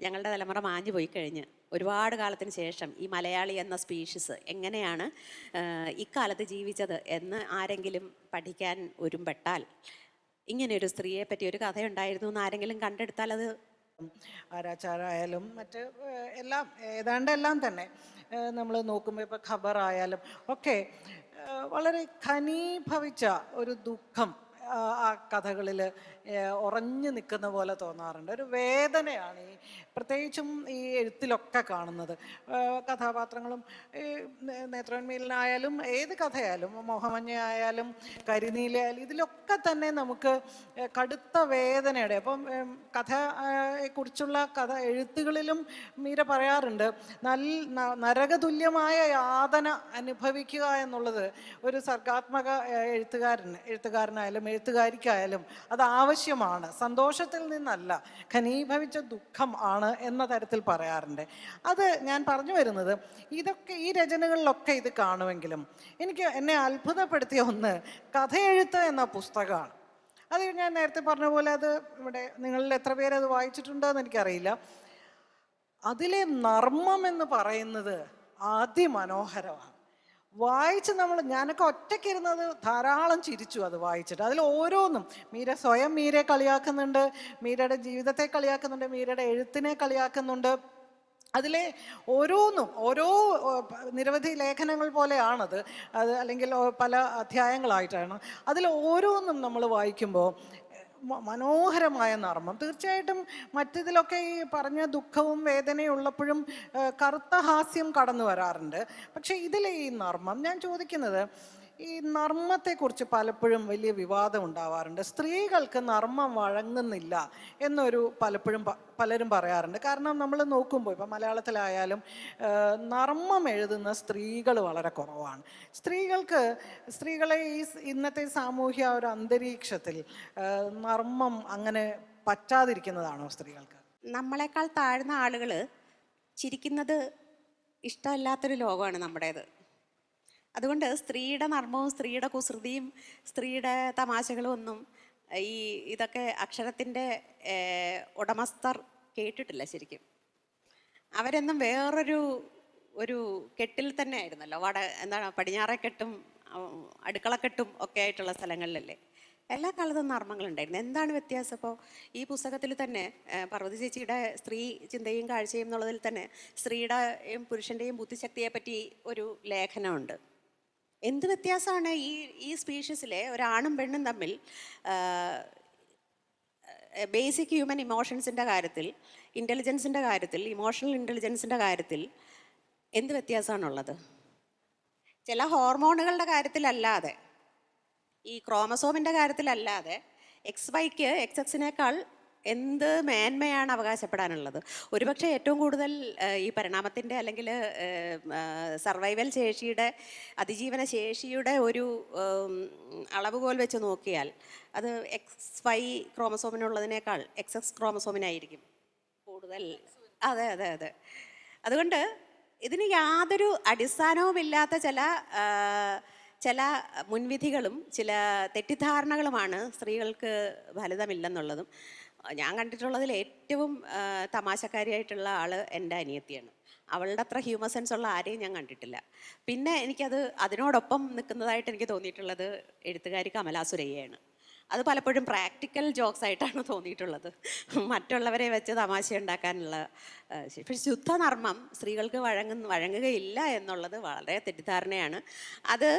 ഞങ്ങളുടെ തലമുറ മാഞ്ഞു പോയി കഴിഞ്ഞ് ഒരുപാട് കാലത്തിന് ശേഷം ഈ മലയാളി എന്ന സ്പീഷീസ് എങ്ങനെയാണ് ഇക്കാലത്ത് ജീവിച്ചത് എന്ന് ആരെങ്കിലും പഠിക്കാൻ ഒരുമ്പെട്ടാൽ, ഇങ്ങനെയൊരു സ്ത്രീയെ പറ്റി ഒരു കഥയുണ്ടായിരുന്നു എന്ന് ആരെങ്കിലും കണ്ടെടുത്താൽ അത് ആരാച്ചാരായാലും മറ്റ് എല്ലാം ഏതാണ്ട് എല്ലാം തന്നെ നമ്മൾ നോക്കുമ്പോൾ ഇപ്പോൾ ഖബറായാലും ഒക്കെ വളരെ ഘനീഭവിച്ച ഒരു ദുഃഖം ആ കഥകളിൽ ഉറഞ്ഞു നിൽക്കുന്ന പോലെ തോന്നാറുണ്ട്. ഒരു വേദനയാണ് ഈ പ്രത്യേകിച്ചും ഈ എഴുത്തിലൊക്കെ കാണുന്നത്. കഥാപാത്രങ്ങളും ഈ നേത്രോന്മീലനായാലും ഏത് കഥയായാലും, മോഹമഞ്ഞ ആയാലും കരിനീലയായാലും, ഇതിലൊക്കെ തന്നെ നമുക്ക് കടുത്ത വേദനയുടെ അപ്പം കഥയെക്കുറിച്ചുള്ള എഴുത്തുകളിലും മീര പറയാറുണ്ട്, നരകതുല്യമായ യാതന അനുഭവിക്കുക എന്നുള്ളത് ഒരു സർഗാത്മക എഴുത്തുകാരനായാലും എഴുത്തുകാരിക്കായാലും അത് ആവശ്യമാണ്. സന്തോഷത്തിൽ നിന്നല്ല, ഘനീഭവിച്ച ദുഃഖം ആണ് എന്ന തരത്തിൽ പറയാറുണ്ട്. അത് ഞാൻ പറഞ്ഞു വരുന്നത്, ഇതൊക്കെ ഈ രചനകളിലൊക്കെ ഇത് കാണുമെങ്കിലും എന്നെ അത്ഭുതപ്പെടുത്തിയ ഒന്ന് കഥയെഴുത്ത് എന്ന പുസ്തകമാണ്. അത് ഞാൻ നേരത്തെ പറഞ്ഞ പോലെ അത് ഇവിടെ നിങ്ങളിൽ എത്ര പേര് അത് വായിച്ചിട്ടുണ്ടോ എന്ന് എനിക്കറിയില്ല. അതിലെ നർമ്മം എന്ന് പറയുന്നത് അതിമനോഹരമാണ്. വായിച്ച് ഞാനൊക്കെ ഒറ്റയ്ക്കിരുന്നത് ധാരാളം ചിരിച്ചു അത് വായിച്ചിട്ട്. അതിൽ ഓരോന്നും സ്വയം മീരയെ കളിയാക്കുന്നുണ്ട്, മീരയുടെ ജീവിതത്തെ കളിയാക്കുന്നുണ്ട്, മീരയുടെ എഴുത്തിനെ കളിയാക്കുന്നുണ്ട്. അതിലെ ഓരോന്നും നിരവധി ലേഖനങ്ങൾ പോലെയാണത്, അല്ലെങ്കിൽ പല അധ്യായങ്ങളായിട്ടാണ്. അതിൽ ഓരോന്നും നമ്മൾ വായിക്കുമ്പോൾ മനോഹരമായ നർമ്മം. തീർച്ചയായിട്ടും മറ്റിതിലൊക്കെ ഈ പറഞ്ഞ ദുഃഖവും വേദനയും ഉള്ളപ്പോഴും കറുത്ത ഹാസ്യം കടന്നു വരാറുണ്ട്. പക്ഷെ ഇതിലെ ഈ നർമ്മം, ഞാൻ ചോദിക്കുന്നത്, ഈ നർമ്മത്തെക്കുറിച്ച് പലപ്പോഴും വലിയ വിവാദം ഉണ്ടാവാറുണ്ട്. സ്ത്രീകൾക്ക് നർമ്മം വഴങ്ങുന്നില്ല എന്നൊരു പലരും പറയാറുണ്ട്. കാരണം നമ്മൾ നോക്കുമ്പോൾ ഇപ്പം മലയാളത്തിലായാലും നർമ്മം എഴുതുന്ന സ്ത്രീകൾ വളരെ കുറവാണ്. സ്ത്രീകളെ ഈ ഇന്നത്തെ സാമൂഹ്യ ഒരു അന്തരീക്ഷത്തിൽ നർമ്മം അങ്ങനെ പറ്റാതിരിക്കുന്നതാണോ സ്ത്രീകൾക്ക്? നമ്മളെക്കാൾ താഴ്ന്ന ആളുകൾ ചിരിക്കുന്നത് ഇഷ്ടമല്ലാത്തൊരു ലോകമാണ് നമ്മുടേത്. അതുകൊണ്ട് സ്ത്രീയുടെ നർമ്മവും സ്ത്രീയുടെ കുസൃതിയും സ്ത്രീയുടെ തമാശകളും ഒന്നും ഇതൊക്കെ അക്ഷരത്തിൻ്റെ ഉടമസ്ഥർ കേട്ടിട്ടില്ല ശരിക്കും. അവരെന്നും വേറൊരു കെട്ടിൽ തന്നെ ആയിരുന്നല്ലോ. പടിഞ്ഞാറേക്കെട്ടും അടുക്കളക്കെട്ടും ഒക്കെ ആയിട്ടുള്ള സ്ഥലങ്ങളിലല്ലേ എല്ലാ കാലത്തും നർമ്മങ്ങളുണ്ടായിരുന്നു. എന്താണ് വ്യത്യാസം? ഇപ്പോൾ ഈ പുസ്തകത്തിൽ തന്നെ പാർവതി ചേച്ചിയുടെ സ്ത്രീ ചിന്തയും കാഴ്ചയും എന്നുള്ളതിൽ തന്നെ സ്ത്രീയുടെയും പുരുഷൻ്റെയും ബുദ്ധിശക്തിയെ പറ്റി ഒരു ലേഖനമുണ്ട്. എന്ത് വ്യത്യാസമാണ് ഈ സ്പീഷീസിലെ ഒരാണും പെണ്ണും തമ്മിൽ ബേസിക് ഹ്യൂമൻ ഇമോഷൻസിൻ്റെ കാര്യത്തിൽ, ഇൻ്റലിജൻസിൻ്റെ കാര്യത്തിൽ, ഇമോഷണൽ ഇൻ്റലിജൻസിൻ്റെ കാര്യത്തിൽ എന്ത് വ്യത്യാസമാണുള്ളത്? ചില ഹോർമോണുകളുടെ കാര്യത്തിലല്ലാതെ, ഈ ക്രോമസോമിൻ്റെ കാര്യത്തിലല്ലാതെ XYക്ക് XX എന്ത് മേന്മയാണ് അവകാശപ്പെടാനുള്ളത്? ഒരുപക്ഷെ ഏറ്റവും കൂടുതൽ ഈ പരിണാമത്തിൻ്റെ അല്ലെങ്കിൽ സർവൈവൽ ശേഷിയുടെ, അതിജീവന ശേഷിയുടെ ഒരു അളവുകോൽ വെച്ച് നോക്കിയാൽ അത് XY ക്രോമസോമിനുള്ളതിനേക്കാൾ XX ക്രോമസോമിനായിരിക്കും കൂടുതൽ. അതെ അതെ അതെ. അതുകൊണ്ട് ഇതിന് യാതൊരു അടിസ്ഥാനവുമില്ലാത്ത ചില മുൻവിധികളും ചില തെറ്റിദ്ധാരണകളുമാണ് സ്ത്രീകൾക്ക് ഫലിതമില്ലെന്നുള്ളതും. ഞാൻ കണ്ടിട്ടുള്ളതിൽ ഏറ്റവും തമാശക്കാരിയായിട്ടുള്ള ആൾ എൻ്റെ അനിയത്തിയാണ്. അവളുടെ അത്ര ഹ്യൂമർ സെൻസ് ഉള്ള ആരെയും ഞാൻ കണ്ടിട്ടില്ല. പിന്നെ അതിനോടൊപ്പം നിൽക്കുന്നതായിട്ട് എനിക്ക് തോന്നിയിട്ടുള്ളത് എഴുത്തുകാരി കമലാ സുരയ്യയാണ്. അത് പലപ്പോഴും പ്രാക്ടിക്കൽ ജോക്സ് ആയിട്ടാണ് തോന്നിയിട്ടുള്ളത്, മറ്റുള്ളവരെ വെച്ച് തമാശ ഉണ്ടാക്കാനുള്ള. പക്ഷെ ശുദ്ധനർമ്മം സ്ത്രീകൾക്ക് വഴങ്ങുകയില്ല എന്നുള്ളത് വളരെ തെറ്റിദ്ധാരണയാണ്. അത്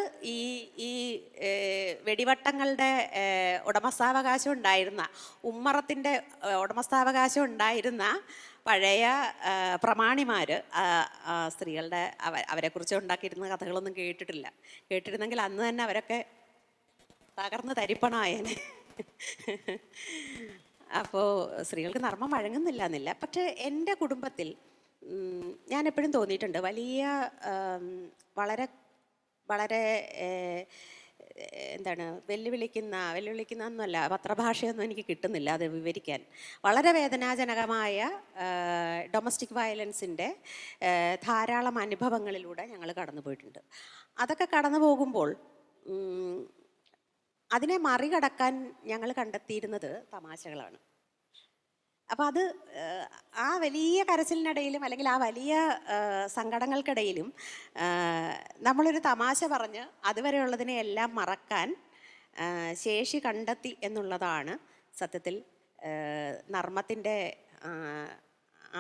ഈ വെടിവട്ടങ്ങളുടെ ഉടമസ്ഥാവകാശം ഉണ്ടായിരുന്ന, ഉമ്മറത്തിൻ്റെ ഉടമസ്ഥാവകാശം ഉണ്ടായിരുന്ന പഴയ പ്രമാണിമാർ സ്ത്രീകളുടെ അവരെക്കുറിച്ച് ഉണ്ടാക്കിയിരുന്ന കഥകളൊന്നും കേട്ടിരുന്നെങ്കിൽ അന്ന് തന്നെ അവരൊക്കെ തകർന്ന് തരിപ്പണായേനെ. അപ്പോൾ സ്ത്രീകൾക്ക് നർമ്മം വഴങ്ങുന്നില്ല എന്നില്ല. പക്ഷേ എൻ്റെ കുടുംബത്തിൽ ഞാൻ എപ്പോഴും തോന്നിയിട്ടുണ്ട്, വളരെ വളരെ വെല്ലുവിളിക്കുന്ന എന്നല്ല, പത്രഭാഷയൊന്നും എനിക്ക് കിട്ടുന്നില്ല അത് വിവരിക്കാൻ. വളരെ വേദനാജനകമായ ഡൊമസ്റ്റിക് വയലൻസിൻ്റെ ധാരാളം അനുഭവങ്ങളിലൂടെ ഞങ്ങൾ കടന്നു പോയിട്ടുണ്ട്. അതൊക്കെ കടന്നു പോകുമ്പോൾ അതിനെ മറികടക്കാൻ ഞങ്ങൾ കണ്ടെത്തിയിരുന്നത് തമാശകളാണ്. അപ്പോൾ അത് ആ വലിയ കരച്ചിലിനിടയിലും അല്ലെങ്കിൽ ആ വലിയ സങ്കടങ്ങൾക്കിടയിലും നമ്മളൊരു തമാശ പറഞ്ഞ് അതുവരെയുള്ളതിനെ എല്ലാം മറക്കാൻ ശേഷി കണ്ടെത്തി എന്നുള്ളതാണ് സത്യത്തിൽ നർമ്മത്തിൻ്റെ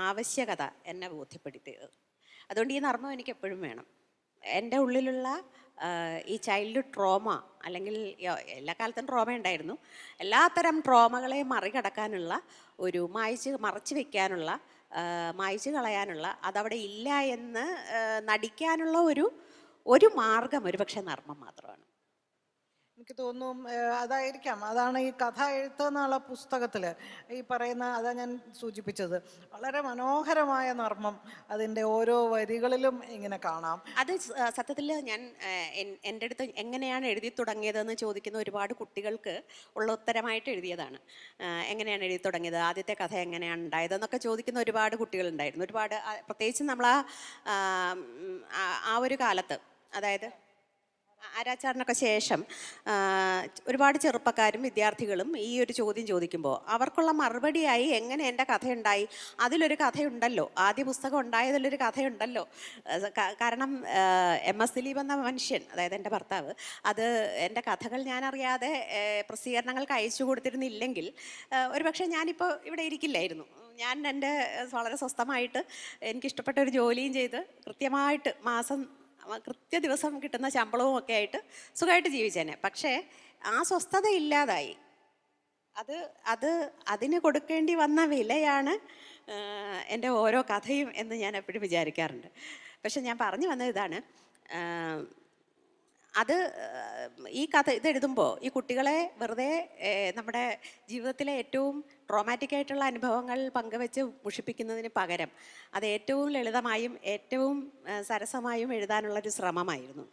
ആവശ്യകത എന്നെ ബോധ്യപ്പെടുത്തിയത്. അതുകൊണ്ട് ഈ നർമ്മം എനിക്ക് എപ്പോഴും വേണം. എൻ്റെ ഉള്ളിലുള്ള ഈ ചൈൽഡ്ഹുഡ് ട്രോമ, അല്ലെങ്കിൽ എല്ലാ കാലത്തും ട്രോമ ഉണ്ടായിരുന്നു, എല്ലാത്തരം ട്രോമകളെ മറികടക്കാനുള്ള ഒരു മറച്ചു വെക്കാനുള്ള, മായ്ച്ചു കളയാനുള്ള, അതവിടെ ഇല്ല എന്ന് നടിക്കാനുള്ള ഒരു മാർഗം ഒരുപക്ഷെ നർമ്മം മാത്രമാണ്. എനിക്ക് തോന്നുന്നു അതായിരിക്കാം, അതാണ് ഈ കഥ എഴുത്തെന്നുള്ള പുസ്തകത്തിൽ ഈ പറയുന്ന, അതാ ഞാൻ സൂചിപ്പിച്ചത്, വളരെ മനോഹരമായ നർമ്മം അതിൻ്റെ ഓരോ വരികളിലും ഇങ്ങനെ കാണാം. അത് സത്യത്തിൽ ഞാൻ എൻ്റെ അടുത്ത് എങ്ങനെയാണ് എഴുതി തുടങ്ങിയതെന്ന് ചോദിക്കുന്ന ഒരുപാട് കുട്ടികൾക്ക് ഉള്ള ഉത്തരമായിട്ട് എഴുതിയതാണ്. എങ്ങനെയാണ് എഴുതി തുടങ്ങിയത്, ആദ്യത്തെ കഥ എങ്ങനെയാണ് ഉണ്ടായതെന്നൊക്കെ ചോദിക്കുന്ന ഒരുപാട് കുട്ടികളുണ്ടായിരുന്നു. ഒരുപാട്, പ്രത്യേകിച്ച് നമ്മൾ ആ ഒരു കാലത്ത്, അതായത് ആരാച്ചാറിനൊക്കെ ശേഷം ഒരുപാട് ചെറുപ്പക്കാരും വിദ്യാർത്ഥികളും ഈ ഒരു ചോദ്യം ചോദിക്കുമ്പോൾ അവർക്കുള്ള മറുപടിയായി എങ്ങനെ എൻ്റെ കഥയുണ്ടായി, അതിലൊരു കഥയുണ്ടല്ലോ, ആദ്യ പുസ്തകം ഉണ്ടായതിലൊരു കഥയുണ്ടല്ലോ. കാരണം MS ദിലീപ് എന്ന മനുഷ്യൻ, അതായത് എൻ്റെ ഭർത്താവ്, അത് എൻ്റെ കഥകൾ ഞാനറിയാതെ പ്രസിദ്ധീകരണങ്ങൾക്ക് അയച്ചു കൊടുത്തിരുന്നില്ലെങ്കിൽ ഒരുപക്ഷെ ഞാനിപ്പോൾ ഇവിടെ ഇരിക്കില്ലായിരുന്നു. ഞാൻ എൻ്റെ വളരെ സ്വസ്ഥമായിട്ട് എനിക്കിഷ്ടപ്പെട്ട ഒരു ജോലിയും ചെയ്ത് കൃത്യമായിട്ട് കൃത്യ ദിവസം കിട്ടുന്ന ശമ്പളവും ഒക്കെ ആയിട്ട് സുഖമായിട്ട് ജീവിച്ചേനെ. പക്ഷേ ആ സ്വസ്ഥത ഇല്ലാതായി. അതിന് കൊടുക്കേണ്ടി വന്ന വിലയാണ് എൻ്റെ ഓരോ കഥയും എന്ന് ഞാൻ എപ്പോഴും വിചാരിക്കാറുണ്ട്. പക്ഷെ ഞാൻ പറഞ്ഞു വന്നത് ഇതാണ്, ഇതെഴുതുമ്പോൾ ഈ കുട്ടികളെ വെറുതെ നമ്മുടെ ജീവിതത്തിലെ ഏറ്റവും ട്രോമാറ്റിക് ആയിട്ടുള്ള അനുഭവങ്ങൾ പങ്കുവെച്ച് മുഷിപ്പിക്കുന്നതിന് പകരം അത് ഏറ്റവും ലളിതമായും ഏറ്റവും സരസമായും എഴുതാനുള്ളൊരു ശ്രമമായിരുന്നു.